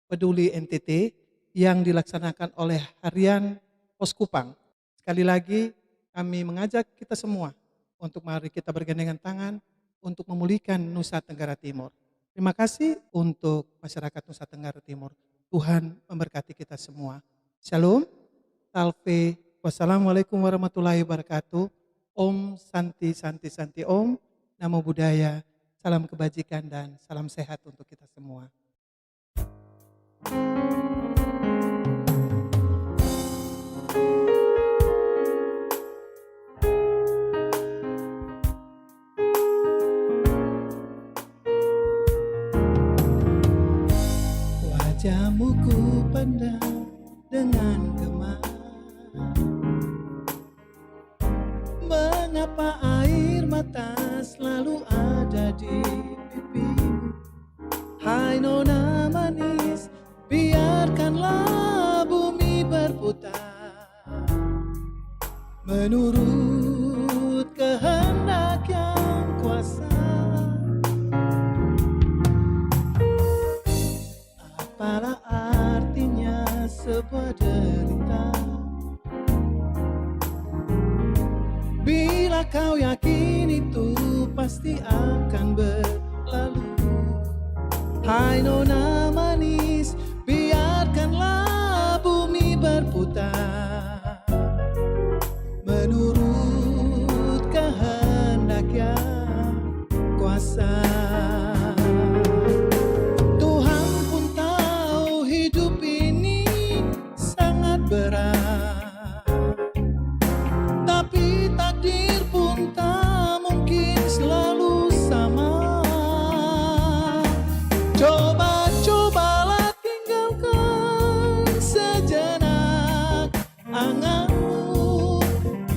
S3: peduli NTT yang dilaksanakan oleh Harian Poskupang. Sekali lagi kami mengajak kita semua untuk mari kita bergandengan tangan untuk memulihkan Nusa Tenggara Timur. Terima kasih untuk masyarakat Nusa Tenggara Timur. Tuhan memberkati kita semua. Shalom, Salve, wassalamualaikum warahmatullahi wabarakatuh. Om Santi Santi Santi Om. Namo Buddhaya, salam kebajikan dan salam sehat untuk kita semua. Wajahmu ku pandang dengan gemar. Mengapa air mata selalu ada di pipimu? Hai nona manis, biarkanlah bumi berputar menurut kehendak yang kuasa. Apalah artinya sebuah derita bila kau yakin itu pasti akan berlalu. Hai nona manis, biarkanlah bumi berputar menurut kehendak yang kuasa. Tuhan pun tahu hidup ini sangat berat, tapi takdir pun tak mungkin selalu sama. Coba-cobalah tinggalkan sejenak anganmu,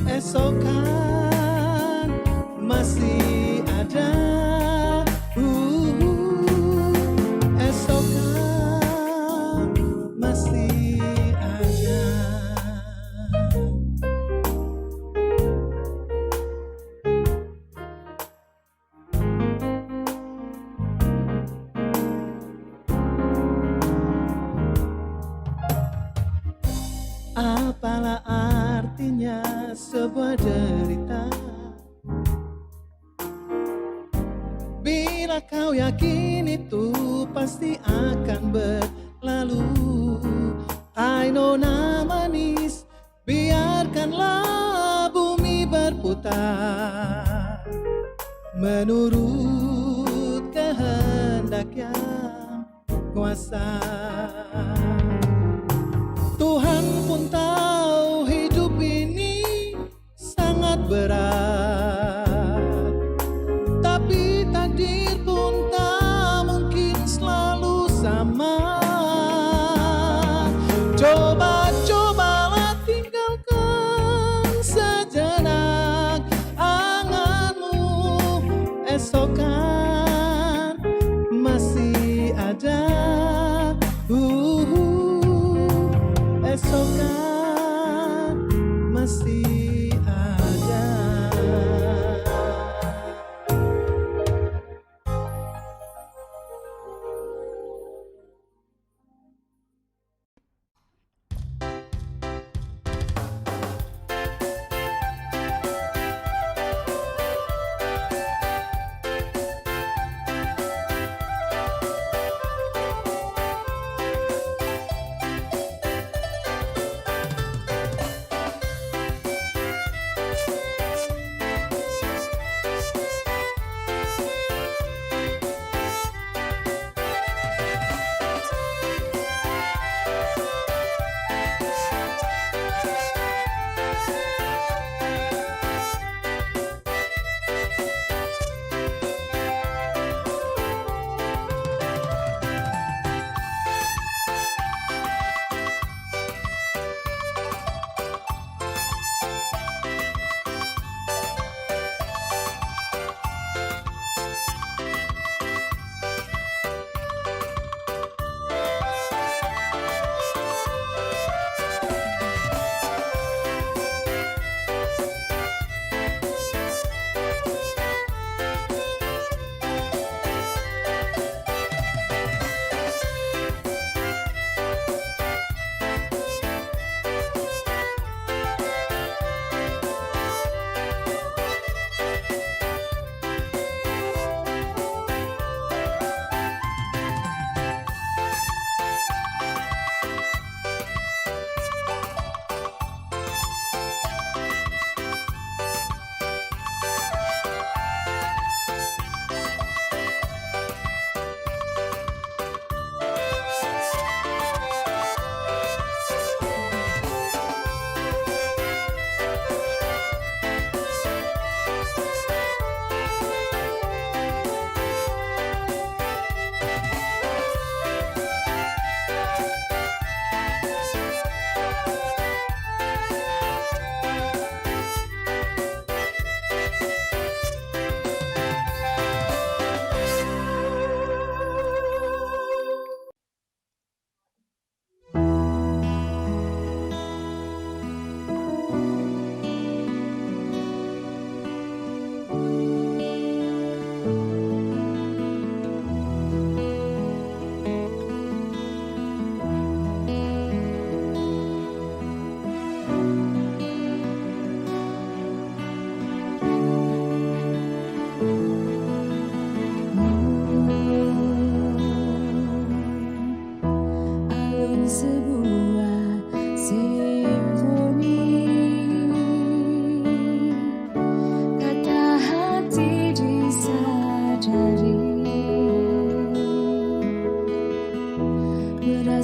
S3: esok kan masih ada. Esok kan masih ada. Apalah artinya sebuah derita bila kau yakin itu pasti akan berlalu. Hai nona manis, biarkanlah bumi berputar menurut kehendak yang kuasa. Tuhan pun tahu hidup ini sangat berat, tapi takdir pun tak mungkin selalu sama. Coba-cobalah tinggalkan sejenak anganmu, esok kan masih ada. Esok kan masih ada.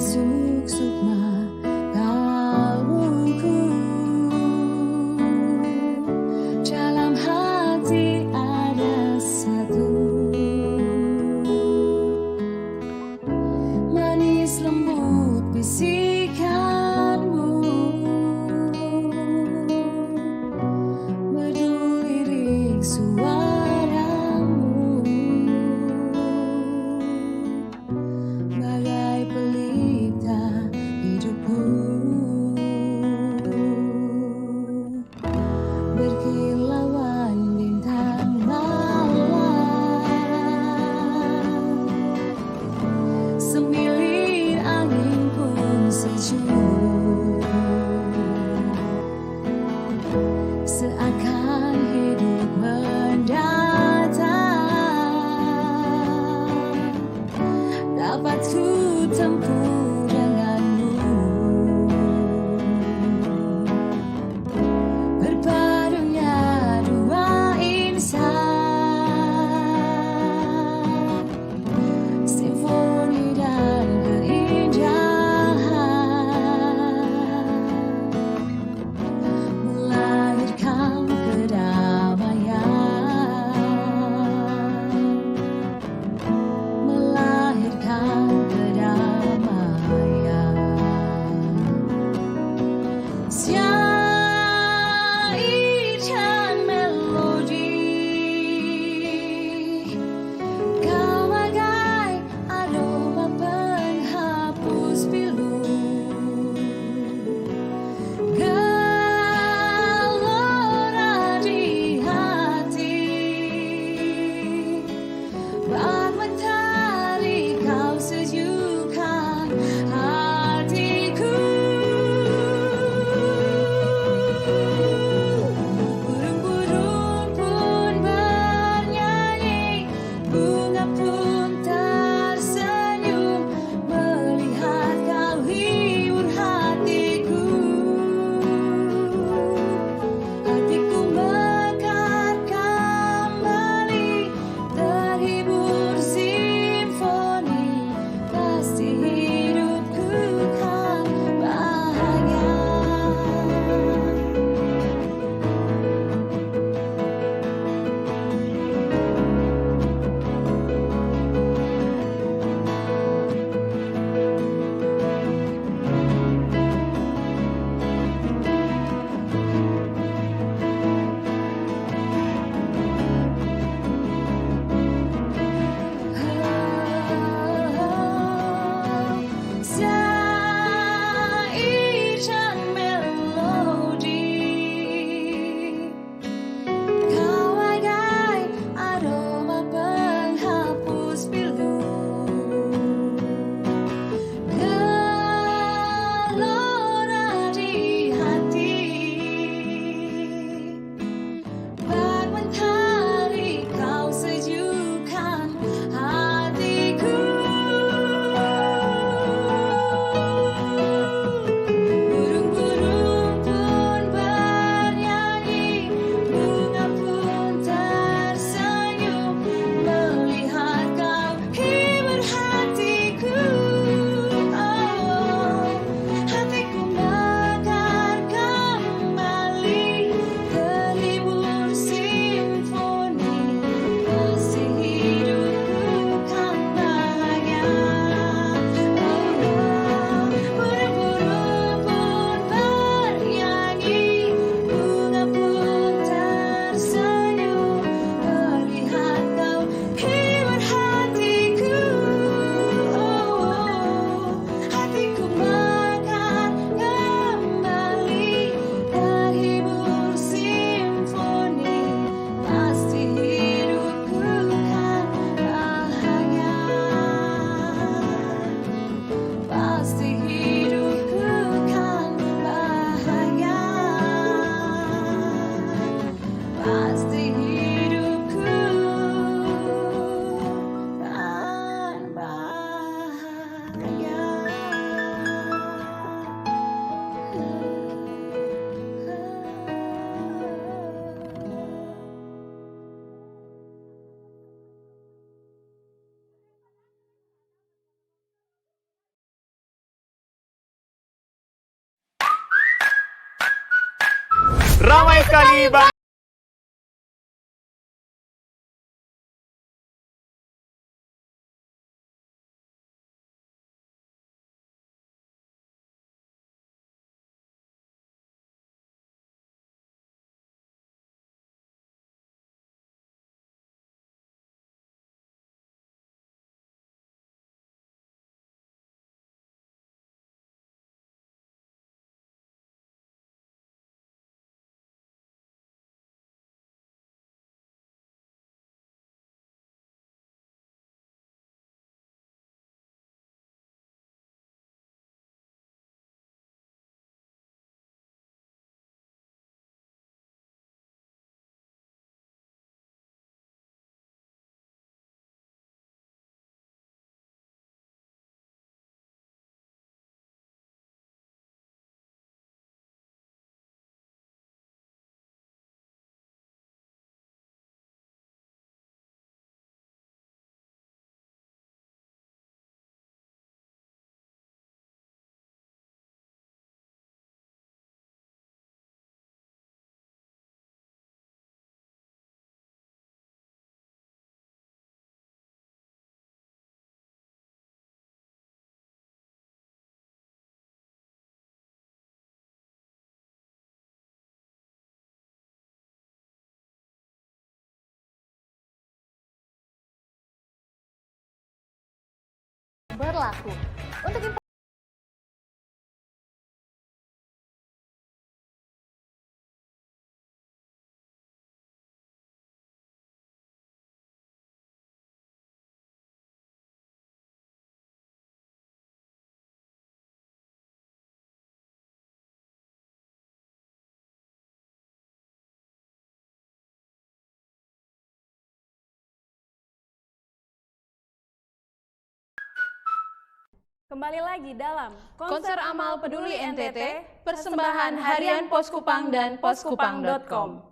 S4: Suk sukma kalbuku, dalam hati ada satu, manis lembut bisikanmu, merdu lirik suaramu, bagai pelita hidupku, berkilauan bintang malam, semilir angin pun sejuk, seakan hidup mendatang dapat ku tempuh denganmu, berpadunya dua insan, simfoni dan keindahan, melahirkan kedamaian, melahirkan kedamaian.
S5: sekali Bang.
S22: Berlaku untuk
S2: Kembali lagi dalam
S1: Konser Amal Peduli NTT, persembahan harian Poskupang dan poskupang.com.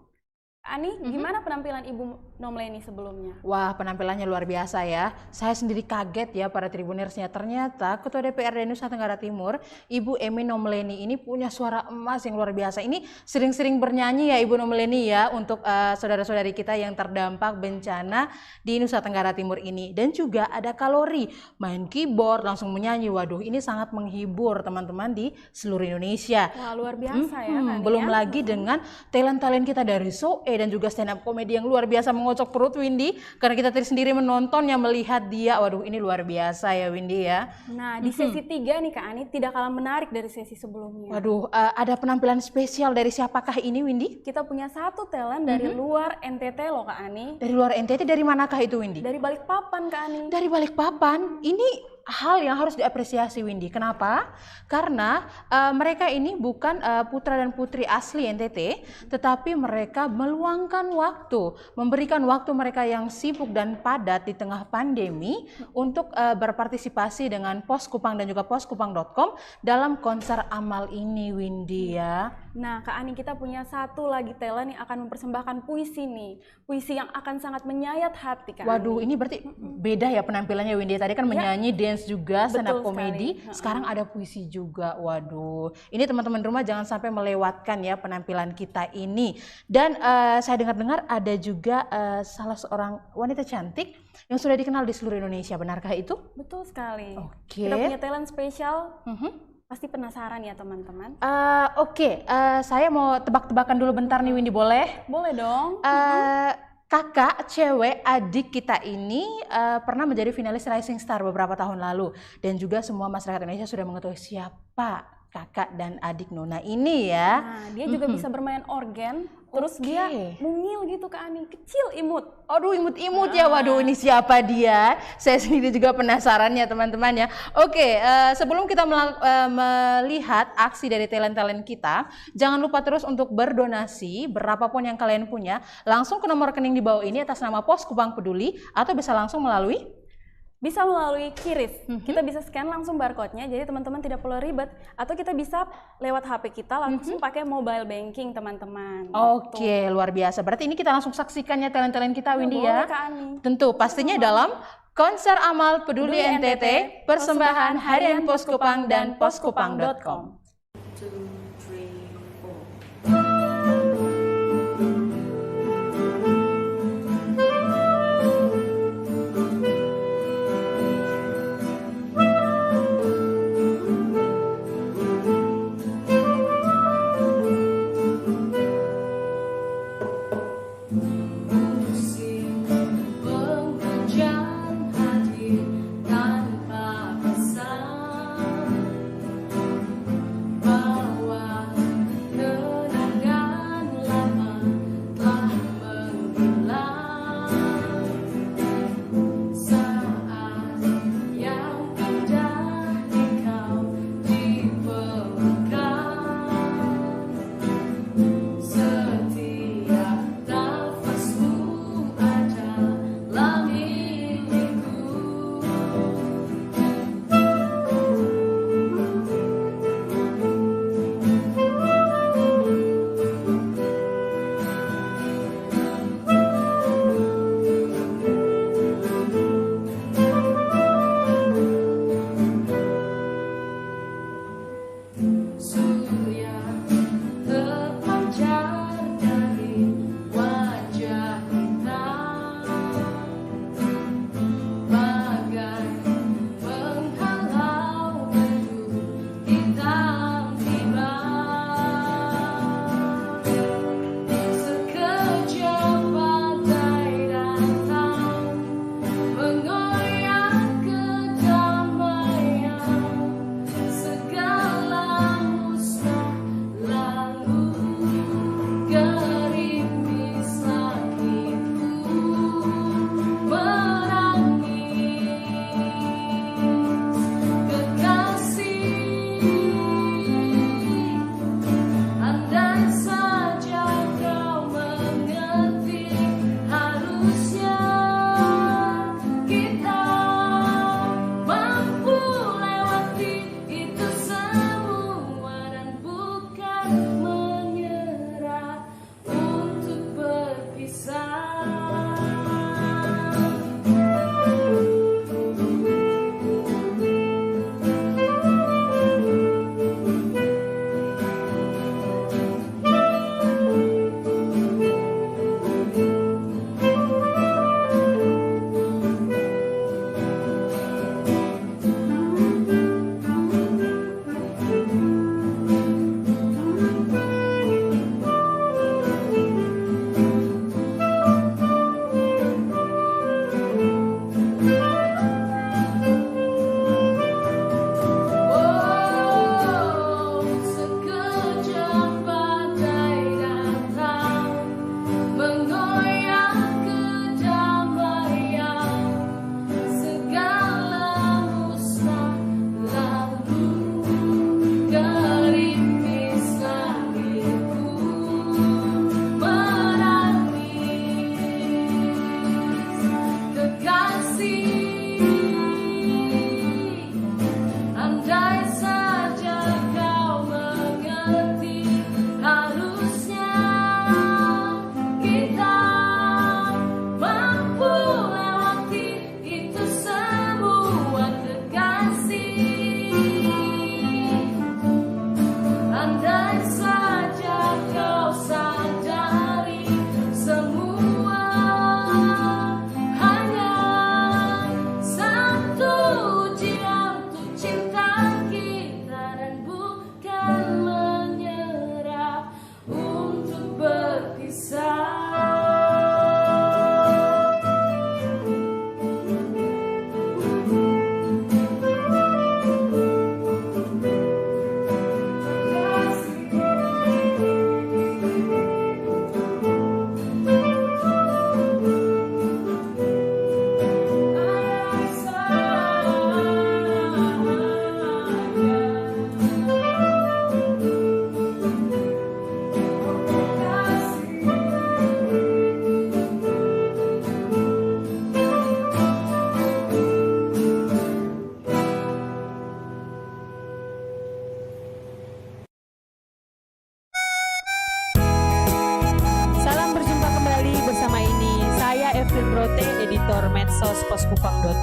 S2: Ani, gimana penampilan Ibu Nomleni sebelumnya?
S1: Wah, penampilannya luar biasa ya. Saya sendiri kaget ya para tribunersnya. Ternyata Ketua DPRD Nusa Tenggara Timur, Ibu Emi Nomleni ini punya suara emas yang luar biasa. Ini sering-sering bernyanyi ya Ibu Nomleni ya untuk saudara-saudari kita yang terdampak bencana di Nusa Tenggara Timur ini. Dan juga ada Kalori, main keyboard, langsung menyanyi. Waduh, ini sangat menghibur teman-teman di seluruh Indonesia.
S2: Wah, luar biasa ya Kak.
S1: Belum lagi dengan talent-talent kita dari SOE dan juga stand up comedy yang luar biasa mengocok perut Windy, karena kita tadi sendiri menontonnya, melihat dia. Waduh, ini luar biasa ya Windy ya.
S2: Nah, di sesi 3 nih Kak Ani tidak kalah menarik dari sesi sebelumnya.
S1: Waduh, ada penampilan spesial dari siapakah ini Windy?
S2: Kita punya satu talent dari luar NTT loh Kak Ani.
S1: Dari luar NTT, dari manakah itu Windy?
S2: Dari Balikpapan Kak Ani.
S1: Dari Balikpapan. Ini hal yang harus diapresiasi Windy. Kenapa? Karena mereka ini bukan putra dan putri asli NTT, tetapi mereka meluangkan waktu, memberikan waktu mereka yang sibuk dan padat di tengah pandemi untuk berpartisipasi dengan Poskupang dan juga poskupang.com dalam konser amal ini Windy ya.
S2: Nah Kak Ani, kita punya satu lagi talent yang akan mempersembahkan puisi nih. Puisi yang akan sangat menyayat hati Kak Ani.
S1: Waduh, ini berarti beda ya penampilannya Windy. Tadi kan menyanyi, dance juga, stand up comedy. Sekarang ada puisi juga. Waduh, ini teman-teman rumah jangan sampai melewatkan ya penampilan kita ini. Dan saya dengar-dengar ada juga salah seorang wanita cantik yang sudah dikenal di seluruh Indonesia. Benarkah itu?
S2: Betul sekali.
S1: Oke.
S2: Kita punya talent spesial. Pasti penasaran ya teman-teman.
S1: Oke, saya mau tebak-tebakan dulu bentar nih Windy, boleh?
S2: Boleh dong.
S1: Kakak cewek adik kita ini pernah menjadi finalis Rising Star beberapa tahun lalu, dan juga semua masyarakat Indonesia sudah mengetahui siapa kakak dan adik Nona ini ya.
S2: Nah, dia juga bisa bermain organ, terus dia mungil gitu Kak Ani, kecil imut.
S1: Aduh, imut-imut ya. Waduh, ini siapa dia? Saya sendiri juga penasaran ya teman-teman ya. Oke, sebelum kita melihat aksi dari talent-talent kita, jangan lupa terus untuk berdonasi berapapun yang kalian punya, langsung ke nomor rekening di bawah ini atas nama Poskupang Peduli, atau bisa langsung melalui
S2: QRIS. Kita bisa scan langsung barcode-nya, jadi teman-teman tidak perlu ribet. Atau kita bisa lewat HP kita langsung pakai mobile banking teman-teman.
S1: Oke, luar biasa. Berarti ini kita langsung saksikannya talent-talent kita Windy ya.
S2: Kak Ani.
S1: Tentu, pastinya dalam Konser Amal Peduli NTT, persembahan harian Poskupang dan poskupang.com.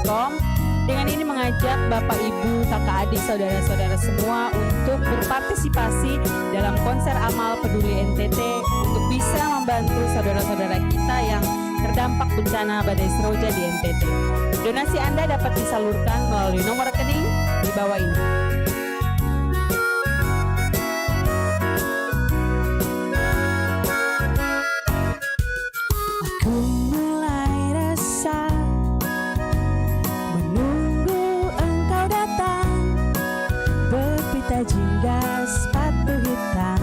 S5: gmail.com. Dengan ini mengajak Bapak, Ibu, kakak, adik, saudara-saudara semua untuk berpartisipasi dalam konser amal peduli NTT untuk bisa membantu saudara-saudara kita yang terdampak bencana badai Seroja di NTT. Donasi Anda dapat disalurkan melalui nomor rekening di bawah ini.
S4: Aku mulai resah menunggu engkau datang, berpita jingga sepatu hitam,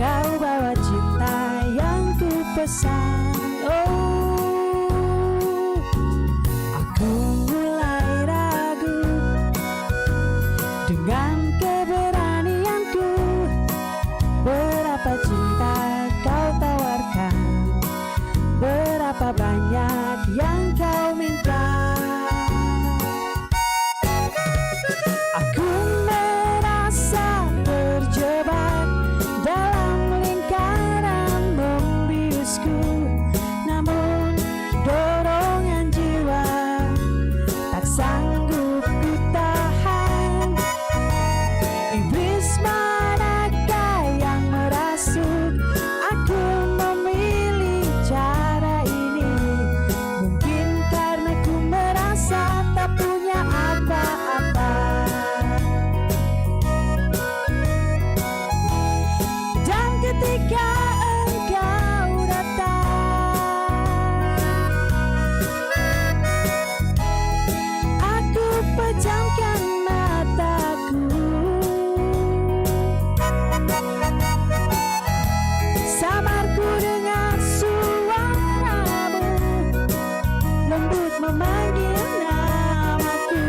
S4: kau bawa cinta yang ku pesan. Oh, aku mulai ragu dengan keberanianku, berapa cinta kau tawarkan, berapa banyak yang kau minta. Aku merasa terjebak dalam lingkaran membiusku, namun dorongan jiwa tak sanggup ku tahan. Iblis manakah yang merasuk aku memilih cara ini? Mungkin karena ku merasa tak punya apa-apa. Dan ketika engkau datang, aku pejamkan mataku. Samarku dengar suaramu, lembut memanggil namaku.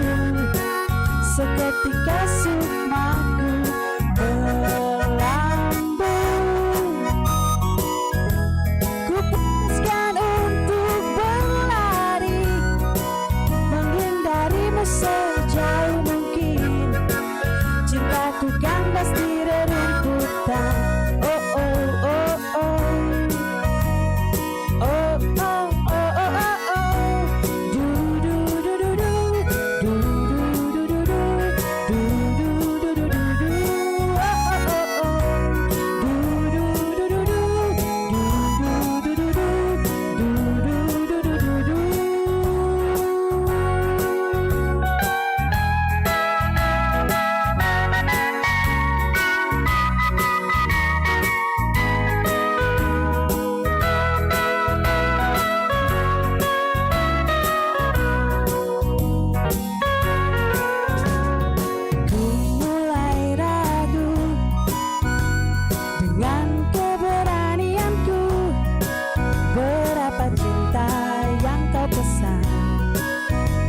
S4: Seketika sukmaku melambung. Ku putuskan untuk berlari, menghindarimu sejauh mungkin. Cintaku kandas di rerumputan. Oh oh oh oh. Oh oh oh oh oh oh. Du du du du du. Du du du du du. Du du du du du du. Oh oh oh oh. Du du du du du. Du du du du du. Du du du du du. Ku mulai ragu dengan keberanianku, berapa cinta yang kau pesan,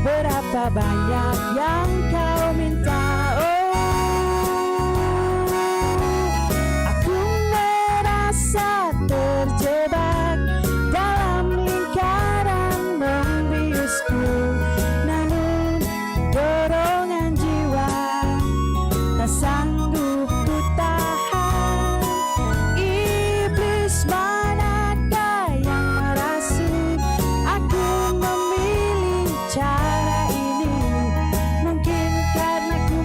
S4: berapa banyak yang kau minta. Oh, aku merasa terjebak dalam lingkaran membiusku, namun dorongan jiwa tak sanggup ku tahan. Iblis manakah yang merasuk aku memilih cara ini? Mungkin karena ku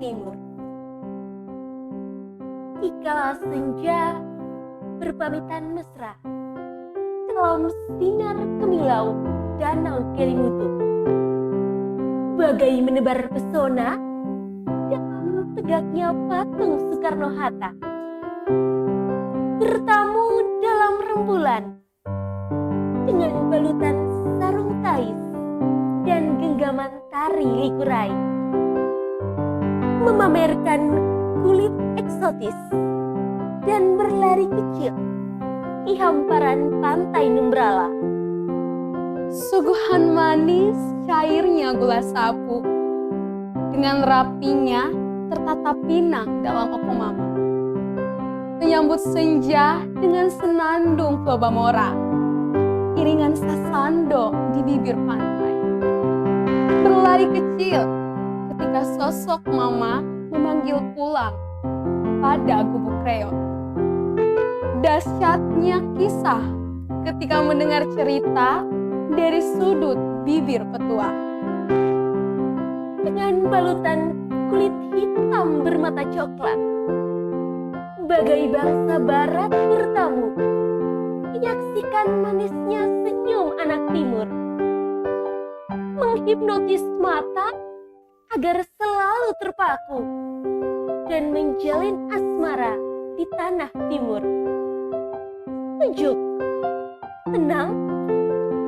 S21: timur. Dikala senja berpamitan mesra dalam sinar kemilau danau Kelimutu, bagai menebar pesona dalam tegaknya patung Soekarno-Hatta, bertamu dalam rembulan dengan balutan sarung tais dan genggaman tari likurai, memamerkan kulit eksotis dan berlari kecil di hamparan pantai Nembrala.
S6: Suguhan manis cairnya gula sapu, dengan rapinya tertata pinang dalam oko mama. Menyambut senja dengan senandung Flobamora, iringan sasando di bibir pantai. Berlari kecil ketika sosok mama memanggil pulang pada gubuk reot. Dahsyatnya kisah ketika mendengar cerita dari sudut bibir petua.
S21: Dengan balutan kulit hitam bermata coklat, bagai bangsa barat bertamu, menyaksikan manisnya senyum anak timur, menghipnotis mata agar selalu terpaku dan menjalin asmara di tanah timur. Sejuk, tenang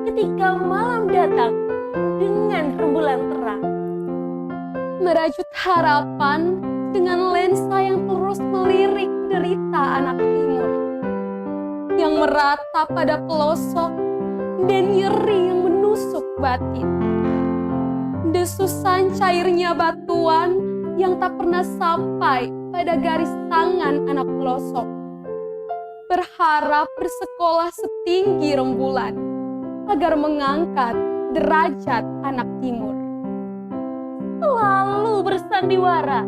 S21: ketika malam datang dengan rembulan terang.
S6: Merajut harapan dengan lensa yang terus melirik derita anak timur, yang merata pada pelosok dan nyeri yang menusuk batin. Desusan cairnya batuan yang tak pernah sampai pada garis tangan anak pelosok, berharap bersekolah setinggi rembulan agar mengangkat derajat anak timur.
S21: Selalu bersandiwara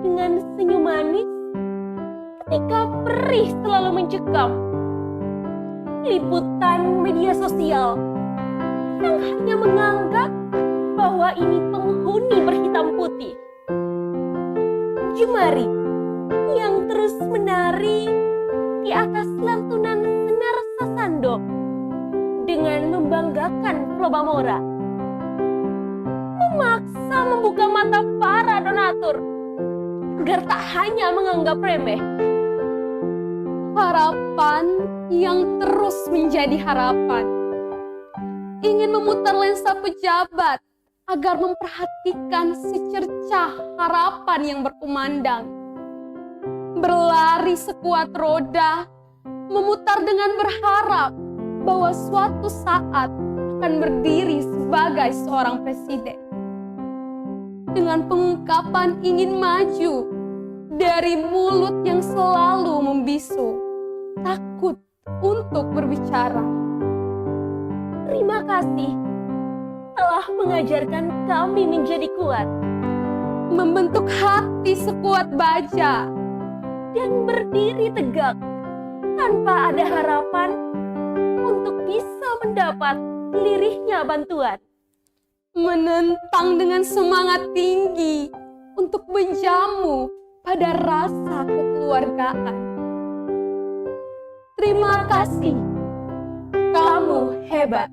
S21: dengan senyum manis ketika perih selalu mencekam. Liputan media sosial yang hanya menganggap bahwa ini penghuni berhitam putih. Jemari yang terus menari di atas lantunan senar sasando dengan membanggakan Flobamora, memaksa membuka mata para donatur agar tak hanya menganggap remeh.
S6: Harapan yang terus menjadi harapan, ingin memutar lensa pejabat agar memperhatikan secercah harapan yang berkumandang. Berlari sekuat roda, memutar dengan berharap bahwa suatu saat akan berdiri sebagai seorang presiden. Dengan pengungkapan ingin maju dari mulut yang selalu membisu, takut untuk berbicara.
S21: Terima kasih telah mengajarkan kami menjadi kuat,
S6: membentuk hati sekuat baja,
S21: dan berdiri tegak tanpa ada harapan untuk bisa mendapat lirihnya bantuan.
S6: Menentang dengan semangat tinggi untuk menjamu pada rasa kekeluargaan.
S21: Terima kasih, kamu hebat.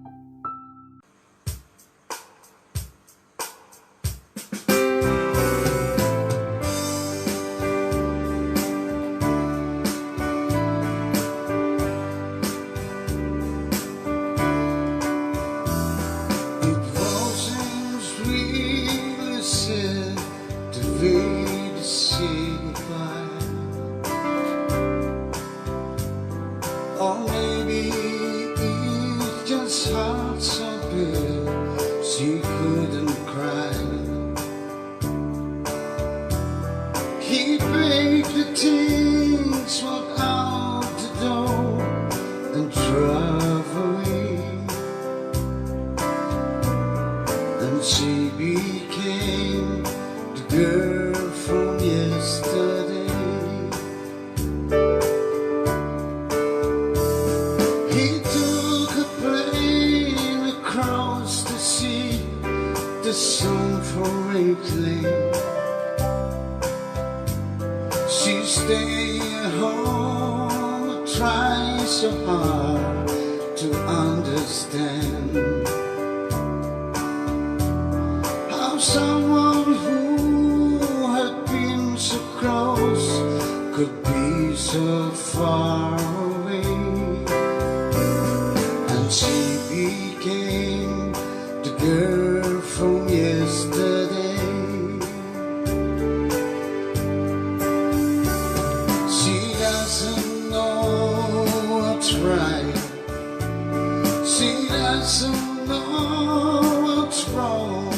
S13: She stay at home, try so hard to understand how someone who had been so close could be so far away. And she became the girl from yesterday. She doesn't know what's right. She doesn't know what's wrong.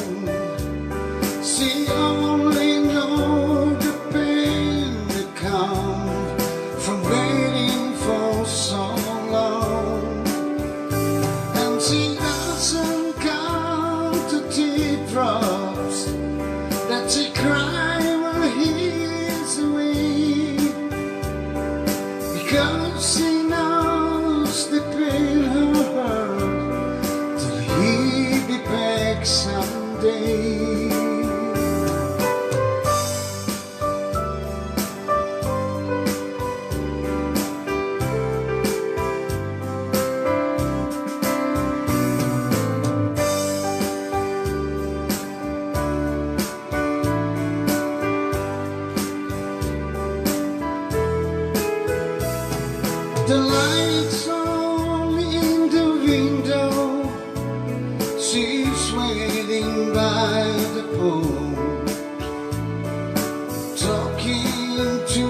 S13: She only knows the pain that comes from waiting for so long. And she doesn't count the teardrops that she cries when he's away, because she knows the pain hurt till he'll be back someday. The lights on in the window. She's waiting by the pole, talking to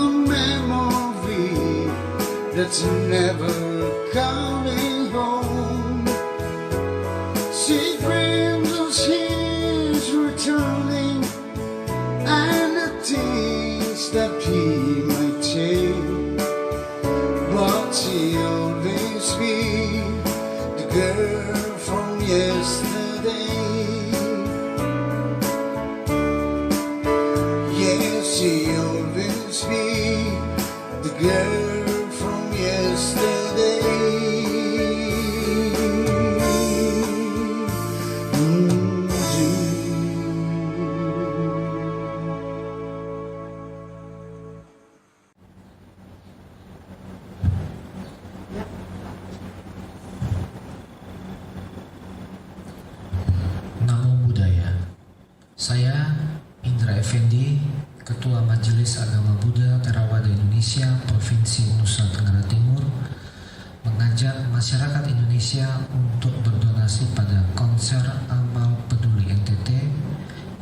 S13: a memory that's never coming home. She dreams of his returning and the things that he might change. But she'll always be the girl from yesterday. Yes, she'll always be the girl from yesterday.
S7: Namo Buddhaya. Saya Indra Effendi, Ketua Majelis Agama Buddha Theravada Indonesia Provinsi Nusa Tenggara Timur, mengajak masyarakat Indonesia untuk berdonasi pada konser Amal Peduli NTT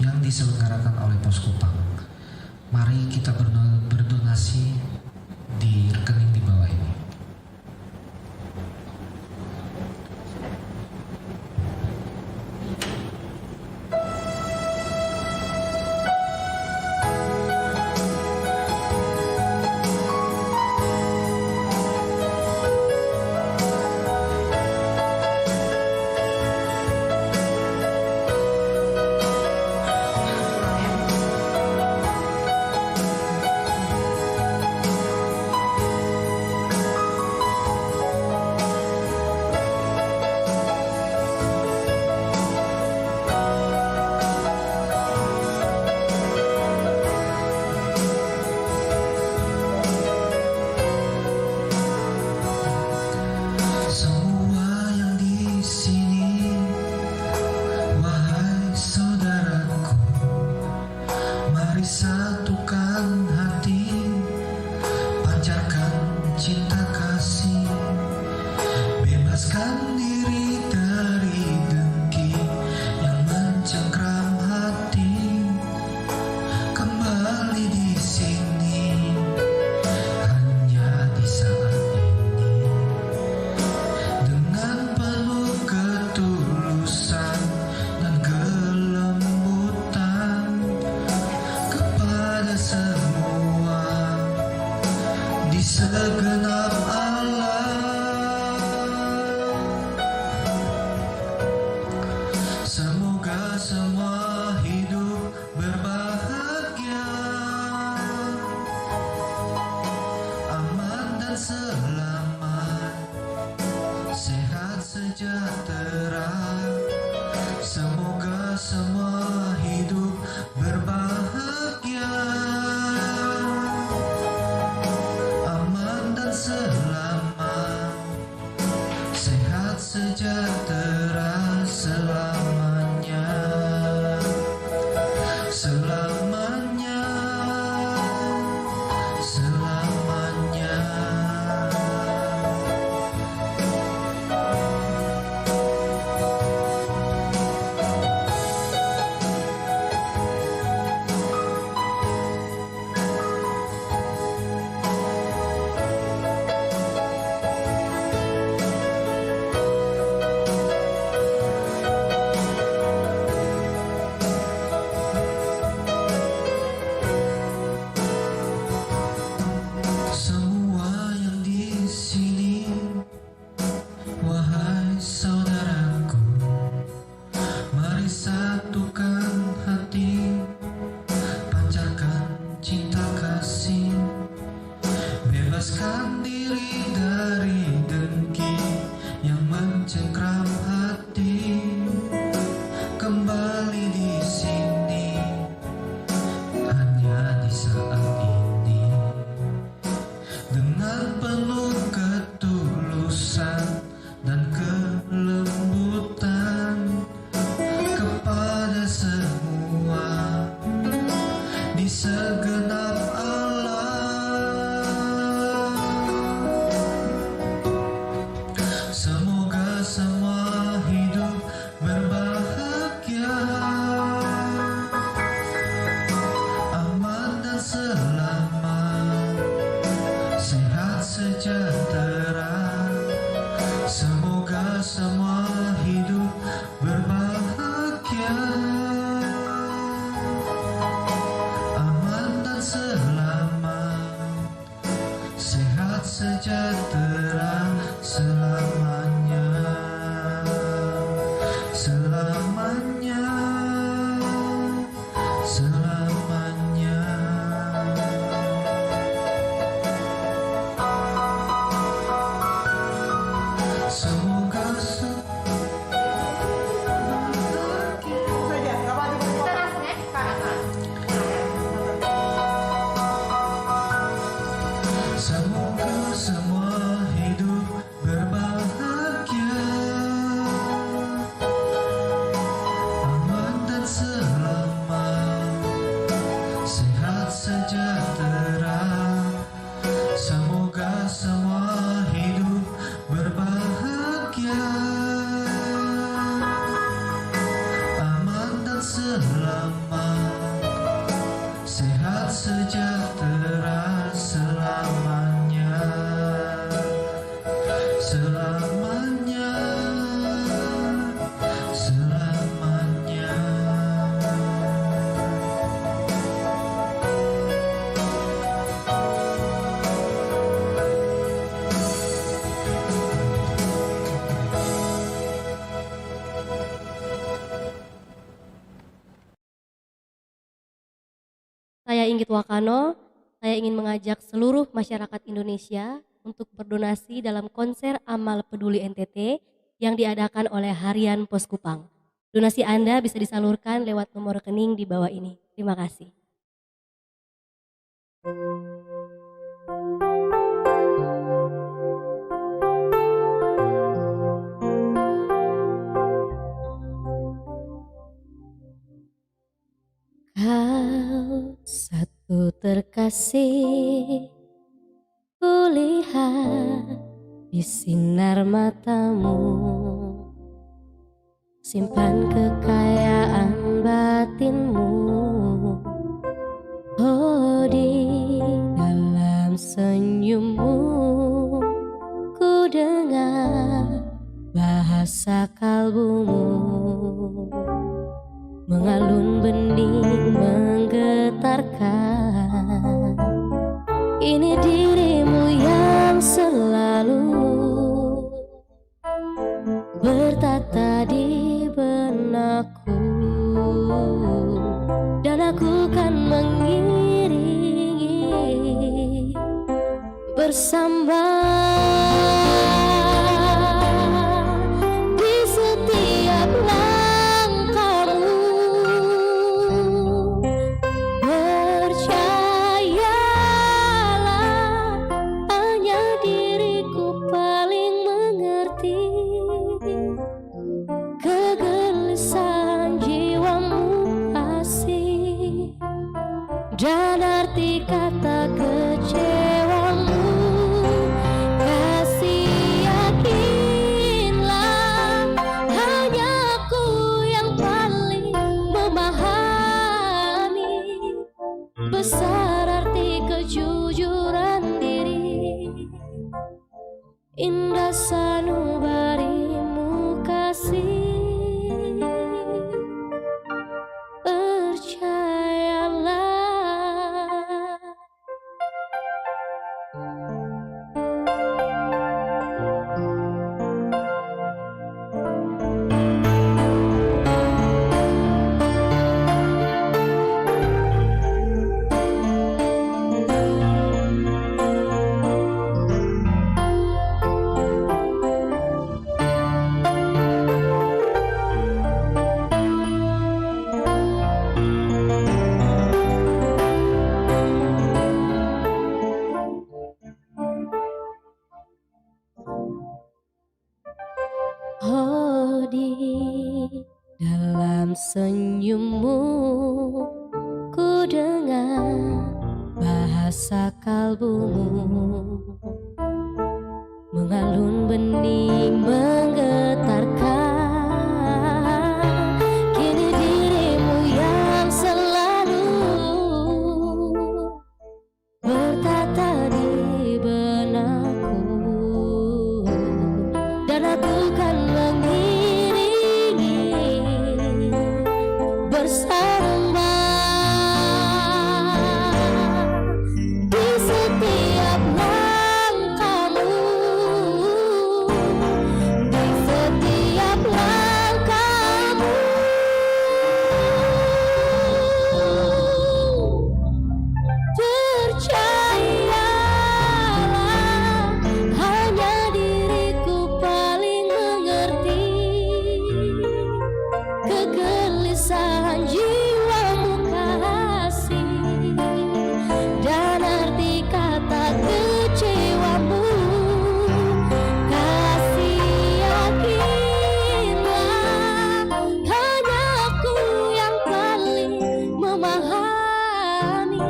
S7: yang diselenggarakan oleh Poskopang. Mari kita berdonasi di rekening di bawah ini.
S8: segenap alam. Semoga semua hidup berbahagia, aman dan selamat, sehat sejahtera. Semoga semua hidup berbahagia, segenap alam. Semoga semua hidup berbahagia, aman dan selamat, sehat sejahtera. Semoga semua hidup berbahagia, aman dan selamat, sehat sejahtera selamanya, selamanya, selamanya. Semoga semoga semua hidup berbahagia, aman dan selamat, sehat sejahtera. Semoga semua hidup berbahagia, aman dan selamat, sehat sejahtera selamanya, selamanya, selamanya.
S9: Saya Inggit Wakano, saya ingin mengajak seluruh masyarakat Indonesia untuk berdonasi dalam konser Amal Peduli NTT yang diadakan oleh Harian Pos Kupang. Donasi Anda bisa disalurkan lewat nomor rekening di bawah ini. Terima kasih. Kau satu terkasih, kulihat di sinar matamu, simpan kekayaan batinmu. Oh, di dalam senyummu ku dengar bahasa kalbumu, mengalun bening menggetarkan. Ini dirimu yang selalu bertata di benakku, dan aku kan mengiringi bersama di setiap langkahmu. Percayalah, hanya diriku paling mengerti kegelisahan jiwamu asih, dan arti kata kecewamu. Kasih yakinlah, hanya aku yang paling memahami besar arti kejujuran diri. Indah sanubarimu kasih, percayalah. Oh, di dalam senyummu ku dengar rasa kalbumu mengalun bening menggetarkan. Kini dirimu yang selalu bertata di benakku, dan aku kan mengiringi bersama di setiap langkahmu, di setiap langkahmu. Percayalah, hanya diriku paling mengerti kegelisahan jiwamu kasih, dan arti kata kecewamu. Kasih yakinlah, hanya aku yang paling memahami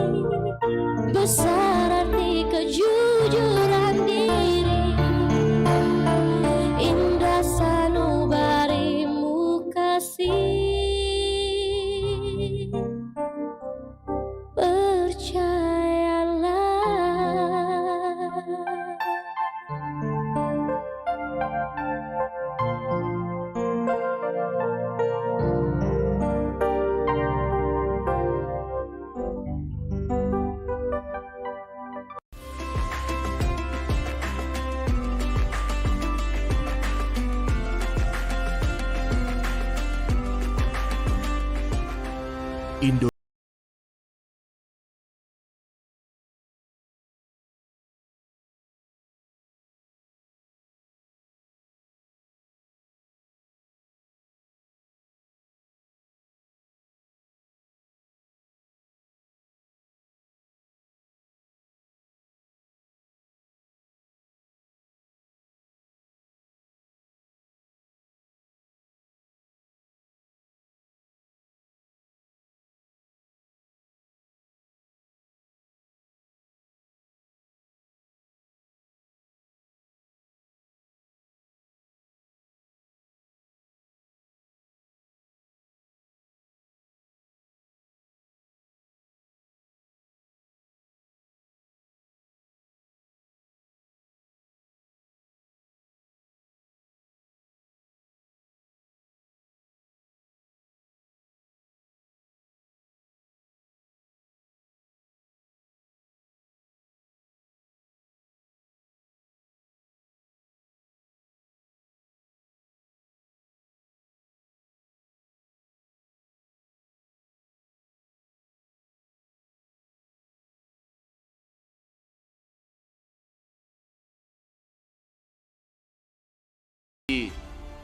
S9: besar arti kejujuran diri. Indah sanubarimu kasih, percayalah.
S10: Indo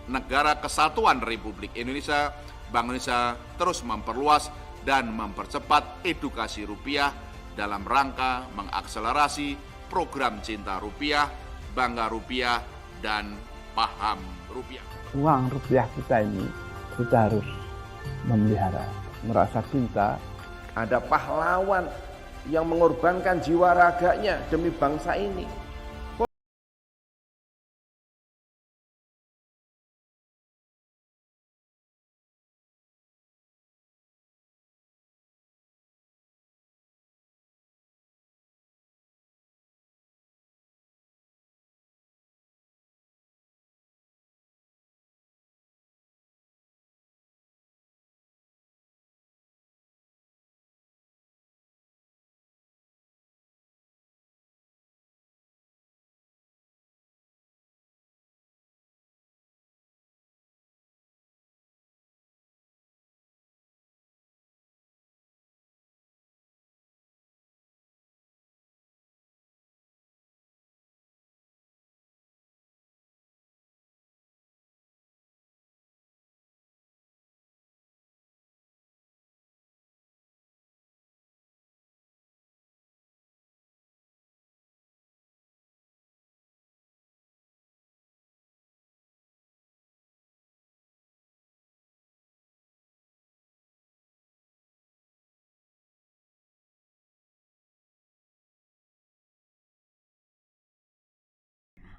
S11: Negara Kesatuan Republik Indonesia, Bank Indonesia terus memperluas dan mempercepat edukasi rupiah dalam rangka mengakselerasi program Cinta Rupiah, Bangga Rupiah, dan Paham Rupiah.
S23: Uang rupiah kita ini kita harus memelihara, merasa cinta.
S24: Ada pahlawan yang mengorbankan jiwa raganya demi bangsa ini.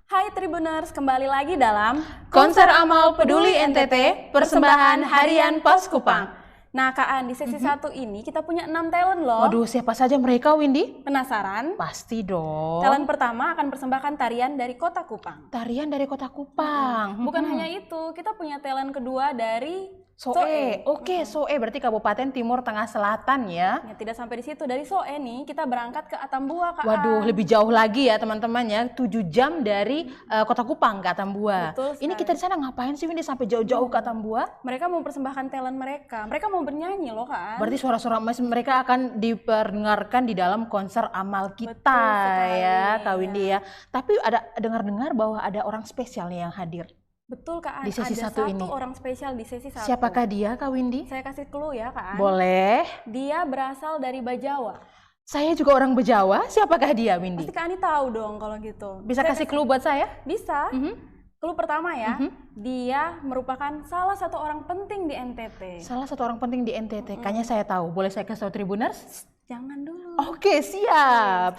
S2: Hai Tribuners, kembali lagi dalam
S1: Konser Amal Peduli NTT, persembahan Harian Pos Kupang.
S2: Nah Kak An, di sesi 1 ini kita punya 6 talent loh.
S1: Waduh, siapa saja mereka, Windy?
S2: Penasaran?
S1: Pasti dong.
S2: Talent pertama akan persembahkan tarian dari Kota Kupang.
S1: Tarian dari Kota Kupang.
S2: Bukan hanya itu, kita punya talent kedua dari
S1: Soe. Oke, Soe berarti Kabupaten Timur Tengah Selatan ya.
S2: Ya, tidak sampai di situ. Dari Soe nih kita berangkat ke Atambua, Kak.
S1: Waduh, lebih jauh lagi ya teman-teman ya. 7 jam dari Kota Kupang ke Atambua.
S2: Betul.
S1: Ini kita di sana ngapain sih, Windy, sampai jauh-jauh ke Atambua?
S2: Mereka mau persembahkan talent mereka. Mereka mau bernyanyi loh, Kak.
S1: Berarti suara-suara mereka akan diperdengarkan di dalam konser amal kita ya, Kak Windy ya. Tapi ada dengar-dengar bahwa ada orang spesial nih yang hadir.
S2: Betul Kak An,
S1: di sesi
S2: ada
S1: 1 ini.
S2: Satu orang spesial di sesi 1.
S1: Siapakah dia, Kak Windy?
S2: Saya kasih clue ya Kak An.
S1: Boleh.
S2: Dia berasal dari Bajawa.
S1: Saya juga orang Bajawa. Siapakah dia, Windy?
S2: Pasti Kak Ani tahu dong kalau gitu.
S1: Bisa kasih clue buat saya?
S2: Bisa. Clue pertama ya, dia merupakan salah satu orang penting di NTT.
S1: Salah satu orang penting di NTT. Kayaknya saya tahu. Boleh saya kasih tahu Tribuners?
S2: Jangan dulu.
S1: Oke, siap.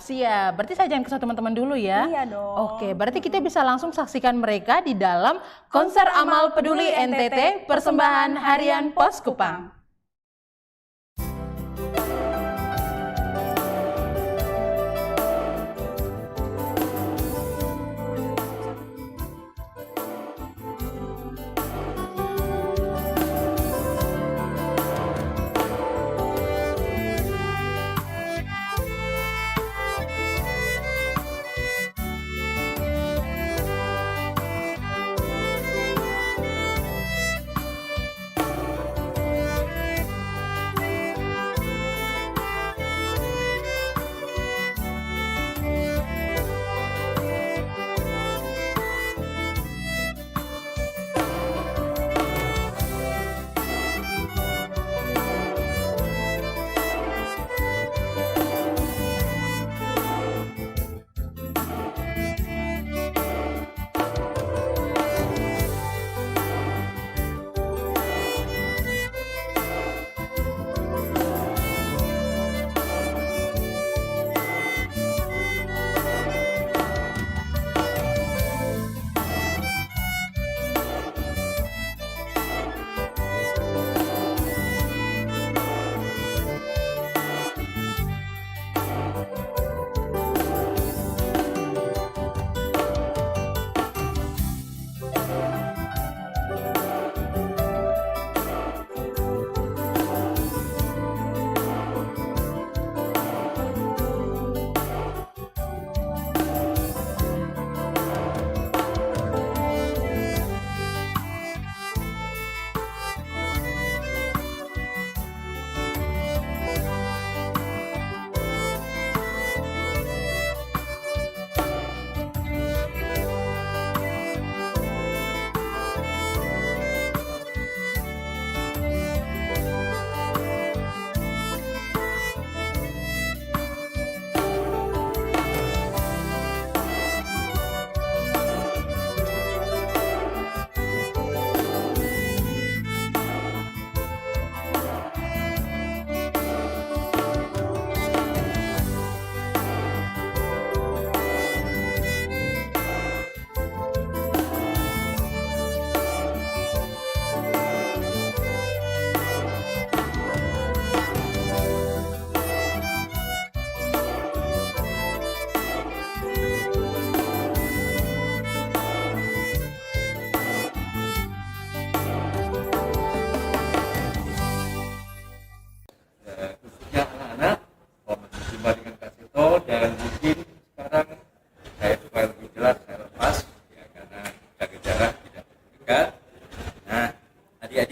S1: Berarti saya jangan kasih teman-teman dulu ya.
S2: Iya dong.
S1: Oke, berarti kita bisa langsung saksikan mereka di dalam Konser Amal Peduli NTT, persembahan Harian Pos Kupang.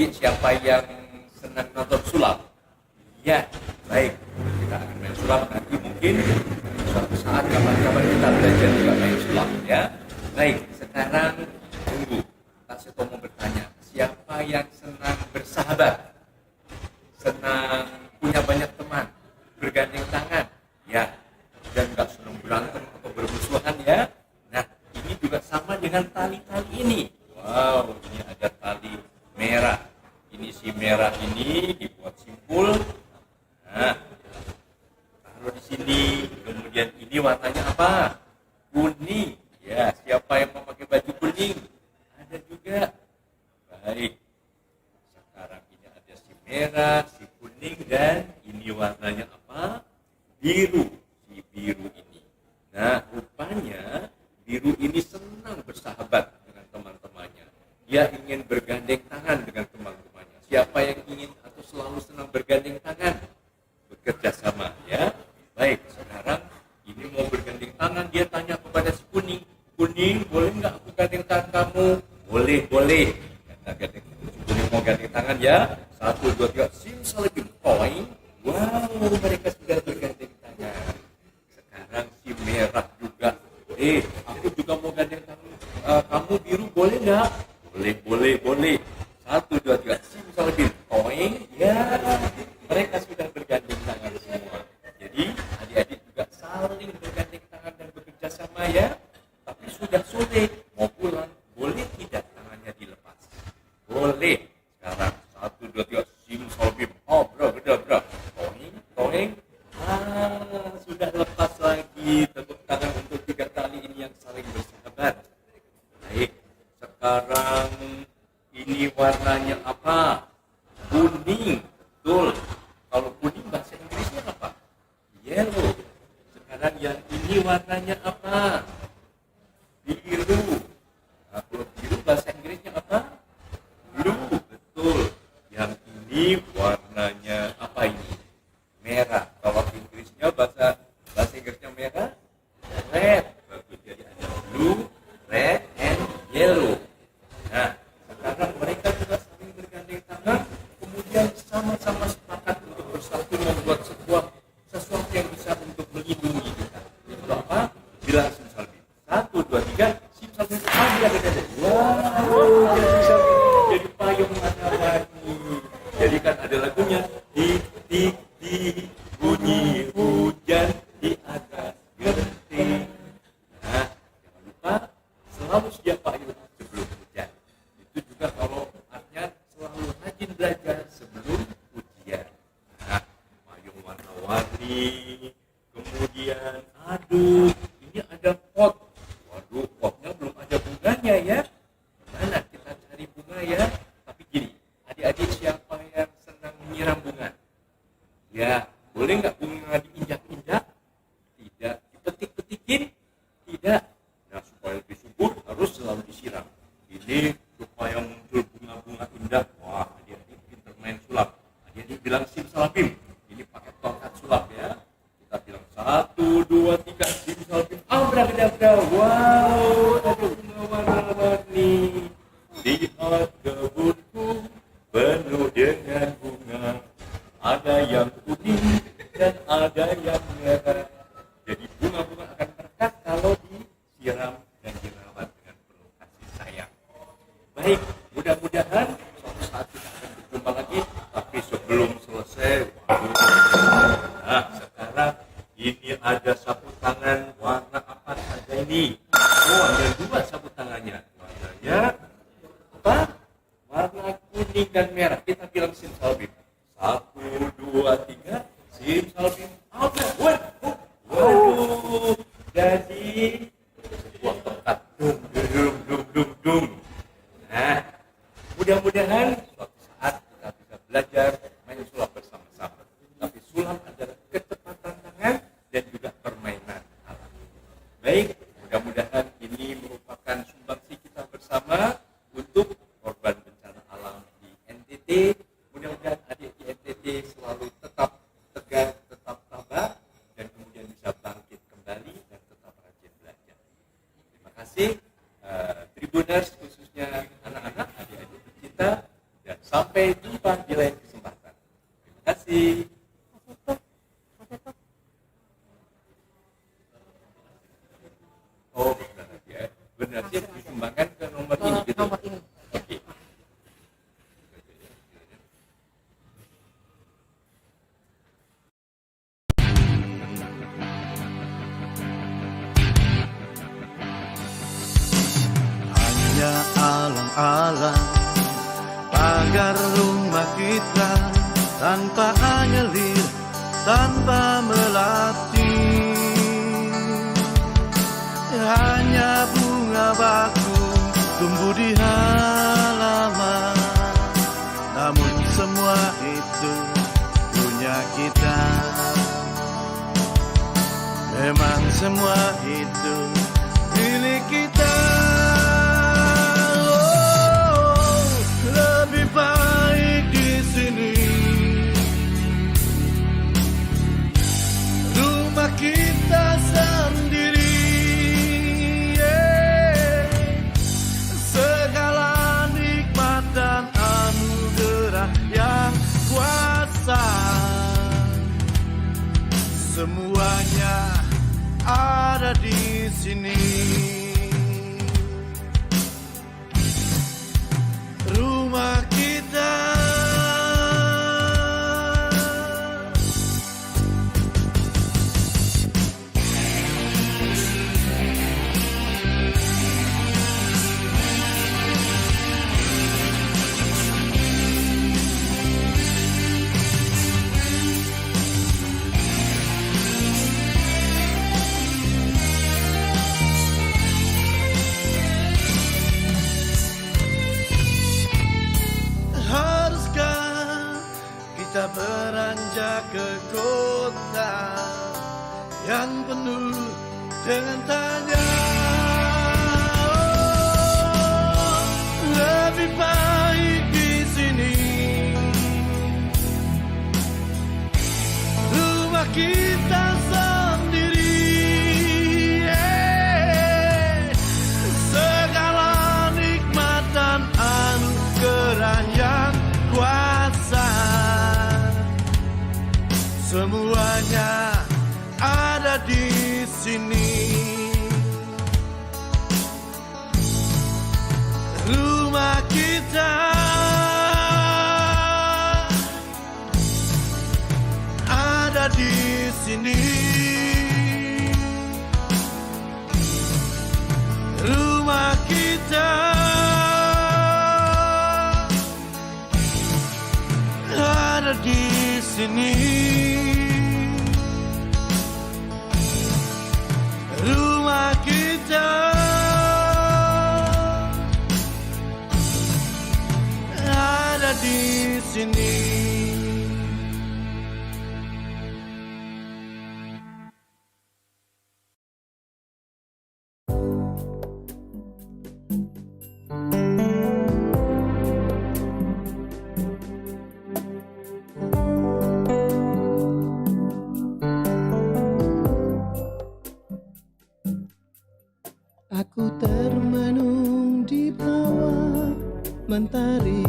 S10: Siapa yang senang nonton sulap? Ya, baik. Kita akan main sulap nanti mungkin suatu saat kapan-kapan kita belajar juga main sulap ya. Baik, sekarang tunggu. Pak Seto mau bertanya, siapa yang senang bersahabat? Senang punya banyak teman, bergandeng tangan? Ya, dan nggak senang berantem atau bermusuhan ya? Nah, ini juga sama dengan tali-tali ini. Wow, ini ada tali merah. Ini si merah ini dibuat simpul. Nah, taruh di sini. Kemudian ini warnanya apa? Kuning. Ya, siapa Siapa yang memakai baju kuning? Ada juga. Baik. Sekarang ini ada si merah, si kuning, dan ini warnanya apa? Biru. Si biru ini. Nah, rupanya biru ini senang bersahabat dengan teman-temannya. Dia ingin bergandeng tangan dengan teman-temannya. Siapa yang ingin atau selalu senang bergandeng tangan? Bekerja sama, ya. Baik, sekarang ini mau bergandeng tangan, dia tanya kepada si kuning, kuning, boleh nggak aku gandeng tangan kamu? Boleh, boleh. Kata gandeng, si kuning mau gandeng tangan ya. 1, 2, 3, simsalabim, koin. Wow, mereka sudah bergandeng tangan. Sekarang si merah juga, aku juga mau gandeng tangan. Kamu biru boleh nggak? Boleh, boleh, boleh. 1, 2, 3, simsalabim, koin. Ya, mereka sudah bergandeng tangan semua. Jadi adik-adik juga saling bergandeng tangan dan bekerja sama ya. Tapi sudah sore, mau pulang, boleh tidak tangannya dilepas? Boleh. Sekarang 1, 2, 3, simsalabim, bro, toing, toing. Sudah lepas lagi. Tepuk tangan untuk 3 kali ini yang saling bersahabat. Baik, sekarang ini warnanya apa? Kuning. Betul. Kalau kuning bahasa Inggrisnya apa? Yellow. Sekarang yang ini warnanya apa? Biru. Nah, kalau biru bahasa Inggrisnya apa? Blue. Betul. Yang ini warnanya apa ini? Merah. Kalau Inggrisnya bahasa Inggrisnya merah? Red. Bagus. Jadi ada blue, red, and yellow. Nah, sekarang mereka juga saling bergandeng tangan, kemudian sama-sama sepakat untuk bersatu membuat sesuatu yang bisa untuk melindungi kita. Itu apa? Bilang simsalabim. 1, 2, 3, simsalabim. Wow, jadi payung warna-warni. Jadi kan ada lagunya, di bunyi hujan di atas genting. Nah, jangan lupa selalu sedia payung sebelum hujan. Itu juga kalau artinya selalu rajin belajar sebelum ujian. Nah, payung warna-warni, kemudian aduh, ini ada pot. Waduh, potnya belum ada bunganya ya. Mana kita cari bunga ya? Tapi gini, adik-adik siapa yang senang menyiram bunga? Ya, boleh nggak bunga diinjak-injak? Tidak. Dipetik-petikin? Tidak. Nah, supaya lebih subur harus selalu disiram. Ini supaya muncul bunga-bunga indah. Wah, adik-adik pintar main sulap. Adik-adik bilang simsalabim. Ini pakai tongkat sulap ya. Kita bilang 1, 2, 3, simsalabim. Abrakadabra. Wow, ada bunga warna-warni. Lihat kebunku penuh dengan bunga. Ada yang kuning dan ada yang merah. Jadi bunga-bunga akan berkah kalau disiram dan dirawat dengan penuh kasih sayang. Baik, mudah-mudahan suatu saat kita akan berjumpa lagi. Tapi sebelum selesai, nah sekarang ini ada sapu tangan warna apa saja ini? Oh, ada 2 sapu tangannya. Warnanya apa? Warna kuning dan merah. Kita bilang simsalabim. 1, 2, 3, simsalabim. Waduh, jadi sebuah tempat dung. Nah, mudah-mudahan suatu saat kita bisa belajar main sulap bersama-sama. Tapi sulap adalah kecepatan tangan dan juga permainan alam. Baik, mudah-mudahan ini merupakan sumbangsi kita bersama untuk korban bencana alam di NTT. Mudah-mudahan adik di NTT selalu tetap tegar, tetap tabah, dan kemudian bisa bangkit kembali dan tetap rajin belajar. Terima kasih Tribuners, khususnya anak-anak, adik-adik kita, dan sampai jumpa di lain kesempatan. Terima kasih. Oh, benar ya. Benar sih disumbangkan ke nomor ini gitu. Nomor ini. Oke.
S8: Hanya alang-alang pagar rumah kita, tanpa anyelir, tanpa melatih. Hanya bunga tumbuh di halaman, namun semua itu punya kita. Memang semua itu milik kita. Oh, lebih baik di sini. Rumah kita sendiri. Segala nikmat dan anugerah yang kuasa, semuanya ada di sini. Rumah kita. Kita beranjak ke kota yang penuh dengan tanya. Oh, lebih baik di sini. Rumah kita sendiri. Segala nikmat dan anugerah yang kuasa, semuanya ada di sini. Rumah kita ada di sini. Rumah kita ada di sini. Rumah kita ada di sini.
S3: Aku termenung di bawah mentari,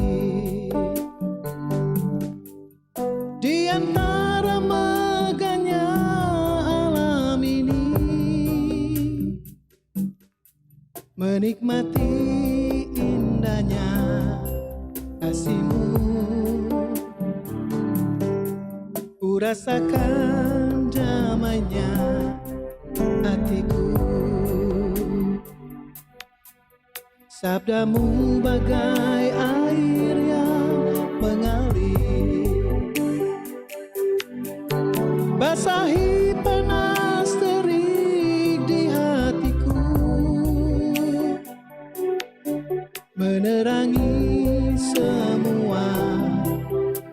S3: di antara megahnya alam ini, menikmati indahnya kasih-Mu. Ku rasakan damainya hatiku. Sabda-Mu bagai air yang mengalir, basahi panas terik di hatiku, menerangi semua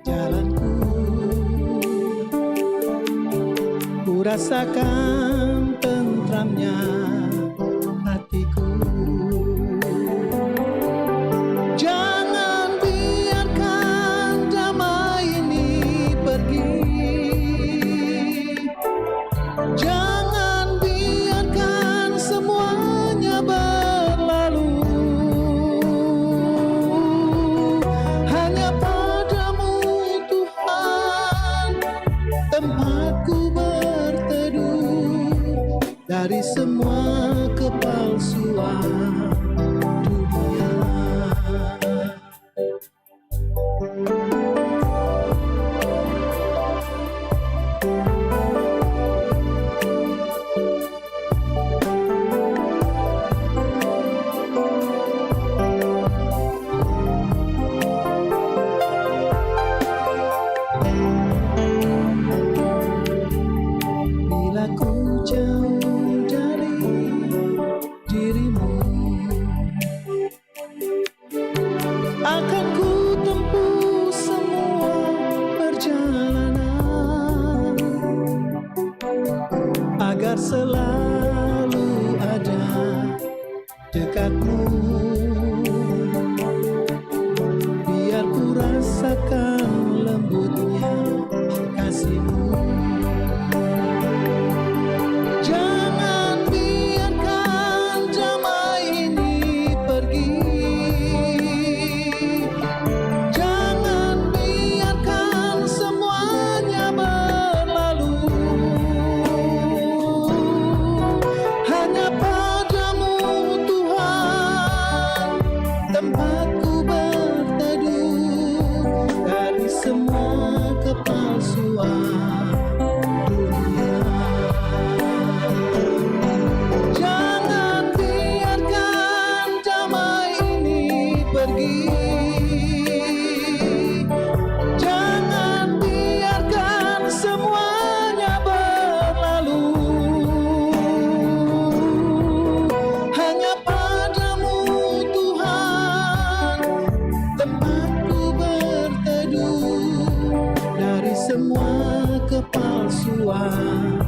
S3: jalanku. Ku rasakan tentramnya hatiku. Jangan biarkan damai ini pergi. Jangan biarkan semuanya berlalu. Hanya pada-Mu Tuhan tempatku berteduh dari semua kepalsuan dunia. Bila ku jauh dari diri-Mu, agar selalu ada dekatmu. Biar ku rasakan lembutnya kasihmu. Jangan biarkan damai ini pergi. Jangan biarkan semuanya berlalu. Hanya padamu Tuhan tempatku berteduh dari semua kepalsuan dunia. Jangan biarkan damai ini pergi. Jangan biarkan semuanya berlalu. Hanya padamu Tuhan tempatku berteduh dari semua kepalsuan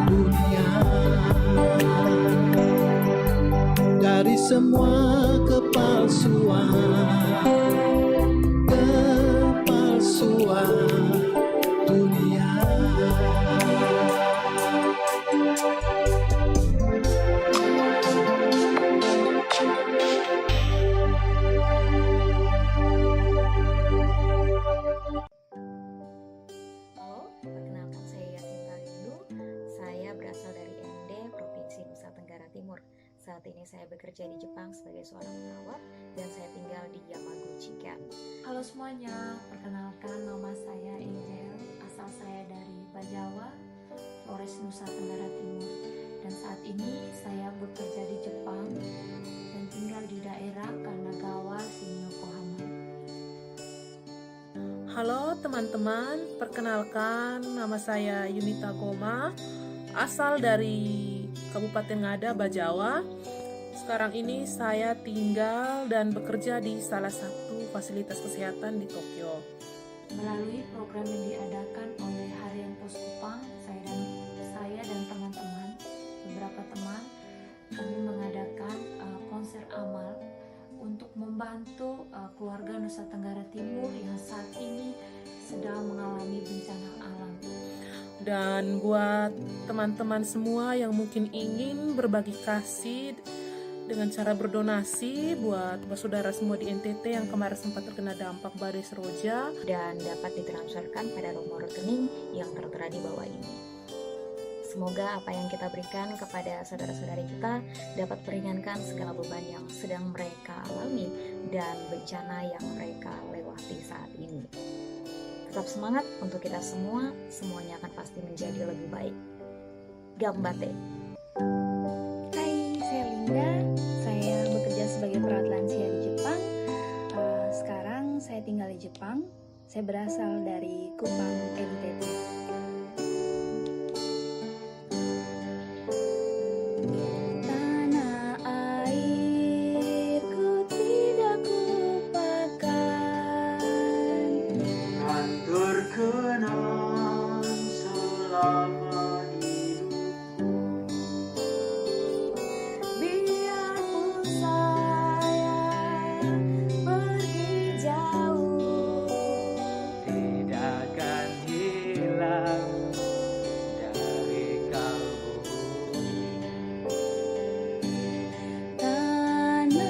S3: dunia. Dari semua kepalsuan dunia.
S12: Halo, perkenalkan saya Yasinta Rindu. Saya berasal dari ND, Provinsi Nusa Tenggara Timur. Saat ini saya bekerja di Jepang sebagai seorang perawat dan saya tinggal di Yamaguchi Ken.
S14: Halo semuanya, perkenalkan nama saya Angel, asal saya dari Bajawa, Flores, Nusa Tenggara Timur. Dan saat ini saya bekerja di Jepang dan tinggal di daerah Kanagawa, Yokohama.
S16: Halo teman-teman, perkenalkan nama saya Yunita Goma, asal dari Kabupaten Ngada, Bajawa. Sekarang ini saya tinggal dan bekerja di salah satu fasilitas kesehatan di Tokyo.
S14: Melalui program yang diadakan oleh Harian Pos Kupang, saya dan teman-teman, beberapa teman, kami mengadakan konser amal untuk membantu keluarga Nusa Tenggara Timur yang saat ini sedang mengalami bencana alam.
S16: Dan buat teman-teman semua yang mungkin ingin berbagi kasih dengan cara berdonasi buat saudara semua di NTT yang kemarin sempat terkena dampak badai Seroja,
S12: dan dapat ditransferkan pada nomor rekening yang tertera di bawah ini. Semoga apa yang kita berikan kepada saudara-saudari kita dapat meringankan segala beban yang sedang mereka alami dan bencana yang mereka lewati saat ini. Tetap semangat untuk kita semua, semuanya akan pasti menjadi lebih baik. Gambate.
S14: Hai, saya Linda. Saya bekerja sebagai perawat lansia di Jepang. Sekarang saya tinggal di Jepang. Saya berasal dari Kupang, NTT. Tanah airku tidak kupakan,
S8: Hatur kenang selama hidupku.
S14: biarpun saya pergi jauh,
S8: Tidak akan hilang dari kalbu.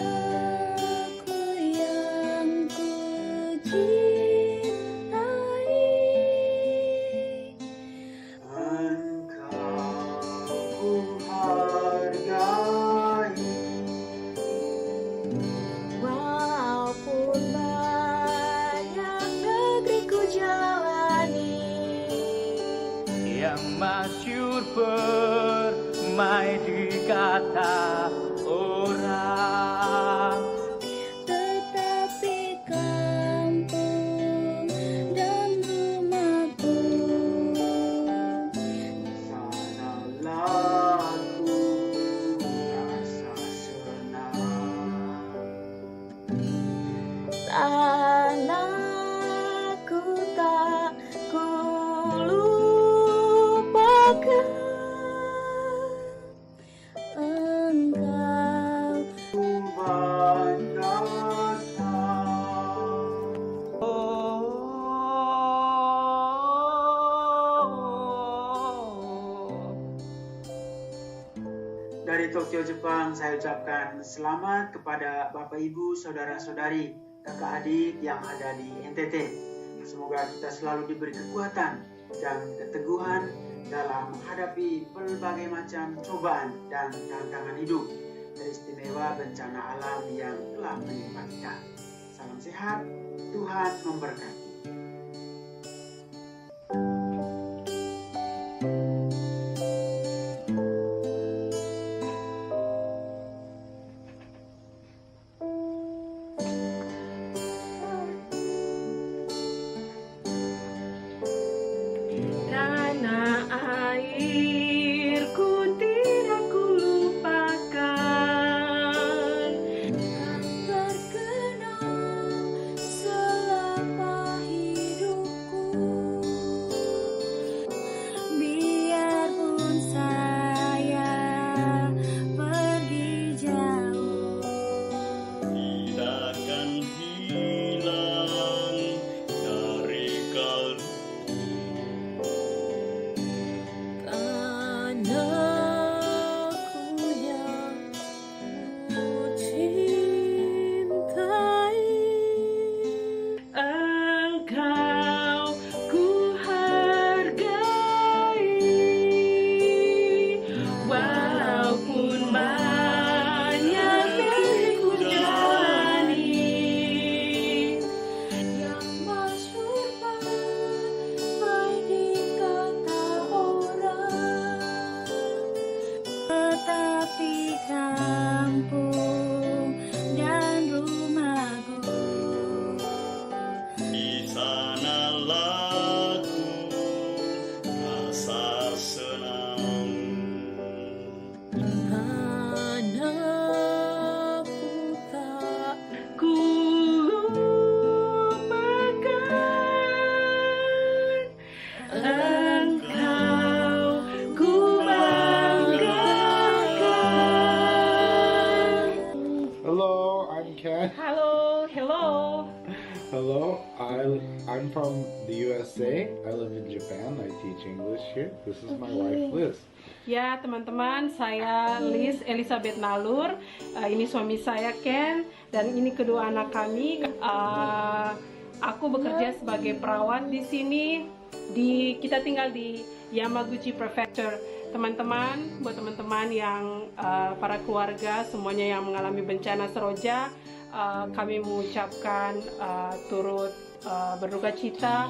S14: tanahku yang ku cintai.
S8: Engkau ku hargai.
S14: Walaupun banyak negeri ku jalani,
S8: Yang masyhur permai di kata orang.
S14: tetapi kampung dan rumahku
S8: Sanalah aku rasa senang.
S14: tanahku tak ku lupakan.
S15: Dari Tokyo, Jepang, saya ucapkan selamat kepada Bapak Ibu, Saudara-saudari, kakak adik yang ada di NTT. Semoga kita selalu diberi kekuatan dan keteguhan dalam menghadapi berbagai macam cobaan dan tantangan hidup, teristimewa bencana alam yang telah menimpa kita. Salam sehat, Tuhan memberkati.
S17: Hello, I'm from the USA. I live in Japan. I teach English here. This is my wife, Liz.
S18: Ya, teman-teman, saya Liz Elizabeth Nalur. Ini suami saya Ken, dan ini kedua anak kami. Aku bekerja sebagai perawat di sini. Kita tinggal di Yamaguchi Prefecture. Teman-teman, buat teman-teman yang para keluarga semuanya yang mengalami bencana seroja, kami mengucapkan turut berduka cita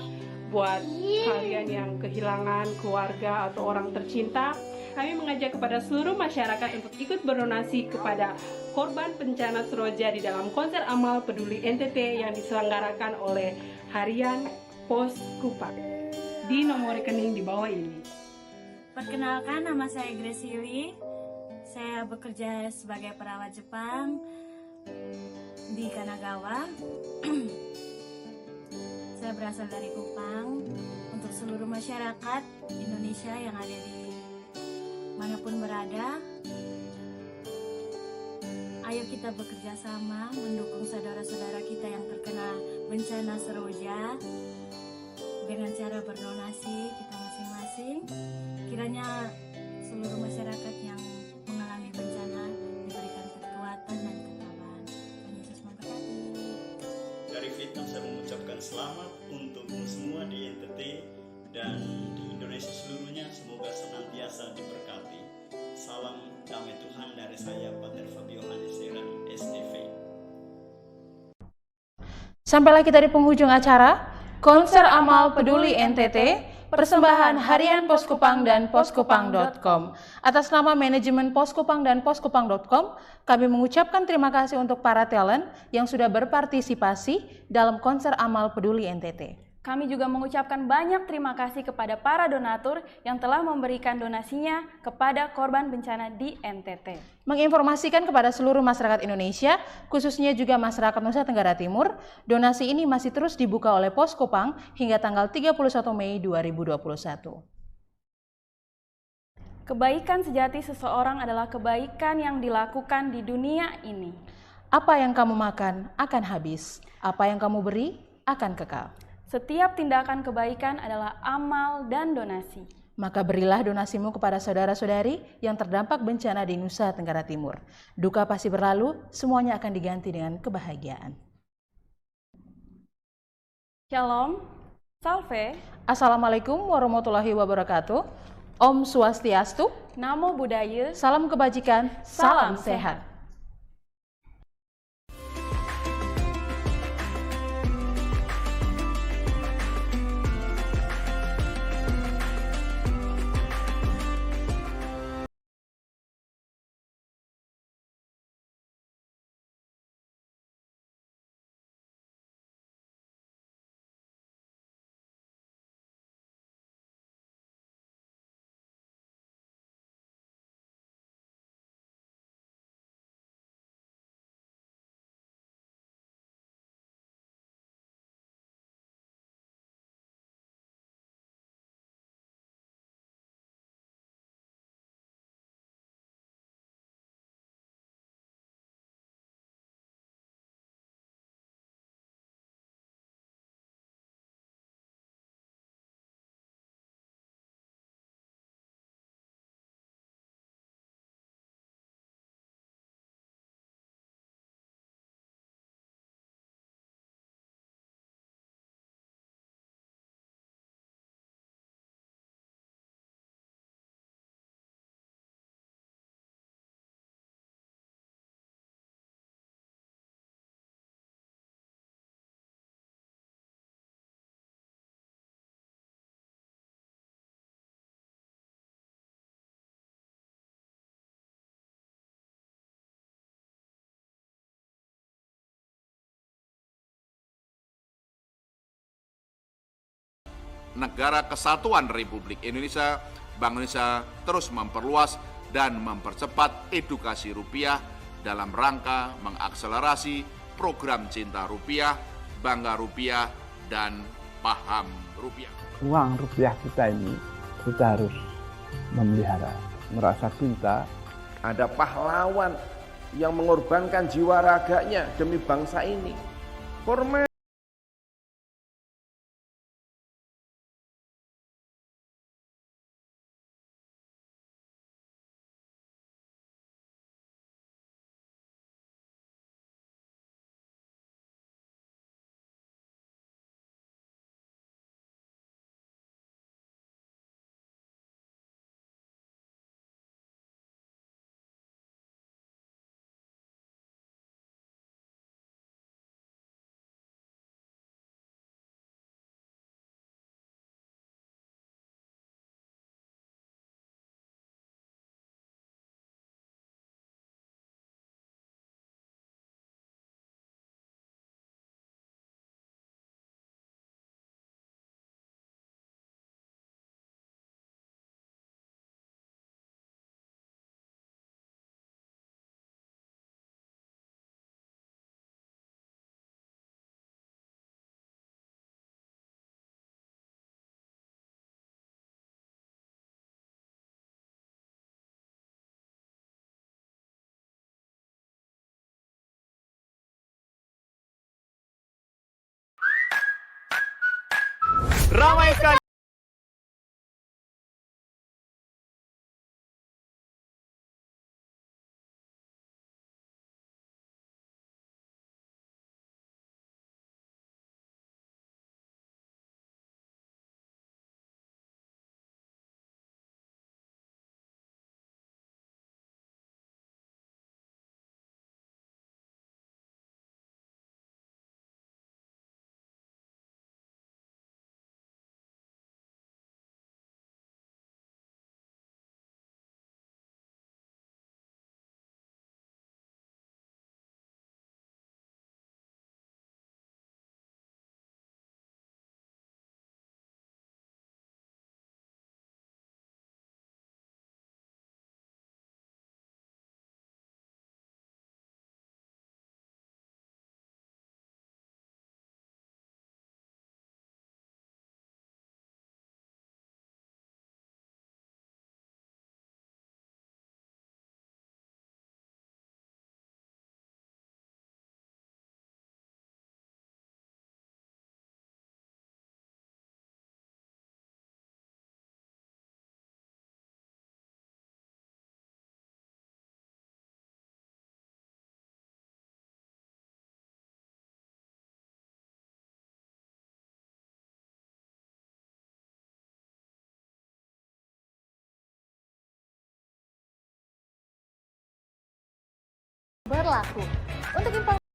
S18: buat kalian yang kehilangan keluarga atau orang tercinta. Kami mengajak kepada seluruh masyarakat untuk ikut berdonasi kepada korban bencana seroja di dalam konser amal peduli NTT yang diselenggarakan oleh Harian Pos Kupang di nomor rekening di bawah ini.
S19: Perkenalkan, nama saya Gracie. Saya bekerja sebagai perawat Jepang di Kanagawa. Saya berasal dari Kupang. Untuk seluruh masyarakat Indonesia yang ada di manapun berada, ayo kita bekerja sama mendukung saudara-saudara kita yang terkena bencana seroja dengan cara berdonasi kita masing-masing. Kiranya seluruh masyarakat yang mengalami bencana diberikan kekuatan dan ketabahan. Tuhan Yesus memberkati.
S25: Dari Vietnam saya mengucapkan selamat untuk semua di NTT dan di Indonesia seluruhnya, semoga senantiasa diberkati. Salam damai Tuhan dari saya, Pater Fabio Aniseran, STV.
S1: Sampailah kita di penghujung acara Konser Amal Peduli NTT, persembahan Harian Poskupang dan poskupang.com. Atas nama manajemen Poskupang dan poskupang.com, kami mengucapkan terima kasih untuk para talent yang sudah berpartisipasi dalam Konser Amal Peduli NTT.
S2: Kami juga mengucapkan banyak terima kasih kepada para donatur yang telah memberikan donasinya kepada korban bencana di NTT.
S1: Menginformasikan kepada seluruh masyarakat Indonesia, khususnya juga masyarakat Nusa Tenggara Timur, donasi ini masih terus dibuka oleh Poskupang hingga tanggal 31 Mei 2021.
S2: Kebaikan sejati seseorang adalah kebaikan yang dilakukan di dunia ini.
S1: Apa yang kamu makan akan habis, apa yang kamu beri akan kekal.
S2: Setiap tindakan kebaikan adalah amal dan donasi.
S1: Maka berilah donasimu kepada saudara-saudari yang terdampak bencana di Nusa Tenggara Timur. Duka pasti berlalu, semuanya akan diganti dengan kebahagiaan.
S2: Shalom, Salve.
S1: Assalamualaikum warahmatullahi wabarakatuh. Om Swastiastu,
S2: Namo Buddhaya,
S1: salam kebajikan, salam sehat.
S11: Negara Kesatuan Republik Indonesia, Bank Indonesia terus memperluas dan mempercepat edukasi rupiah dalam rangka mengakselerasi program Cinta Rupiah, Bangga Rupiah, dan Paham Rupiah.
S23: Uang rupiah kita ini kita harus memelihara, merasa cinta.
S24: Ada pahlawan yang mengorbankan jiwa raganya demi bangsa ini. Hormat.
S8: Ramaikan
S4: berlaku. Untuk informasi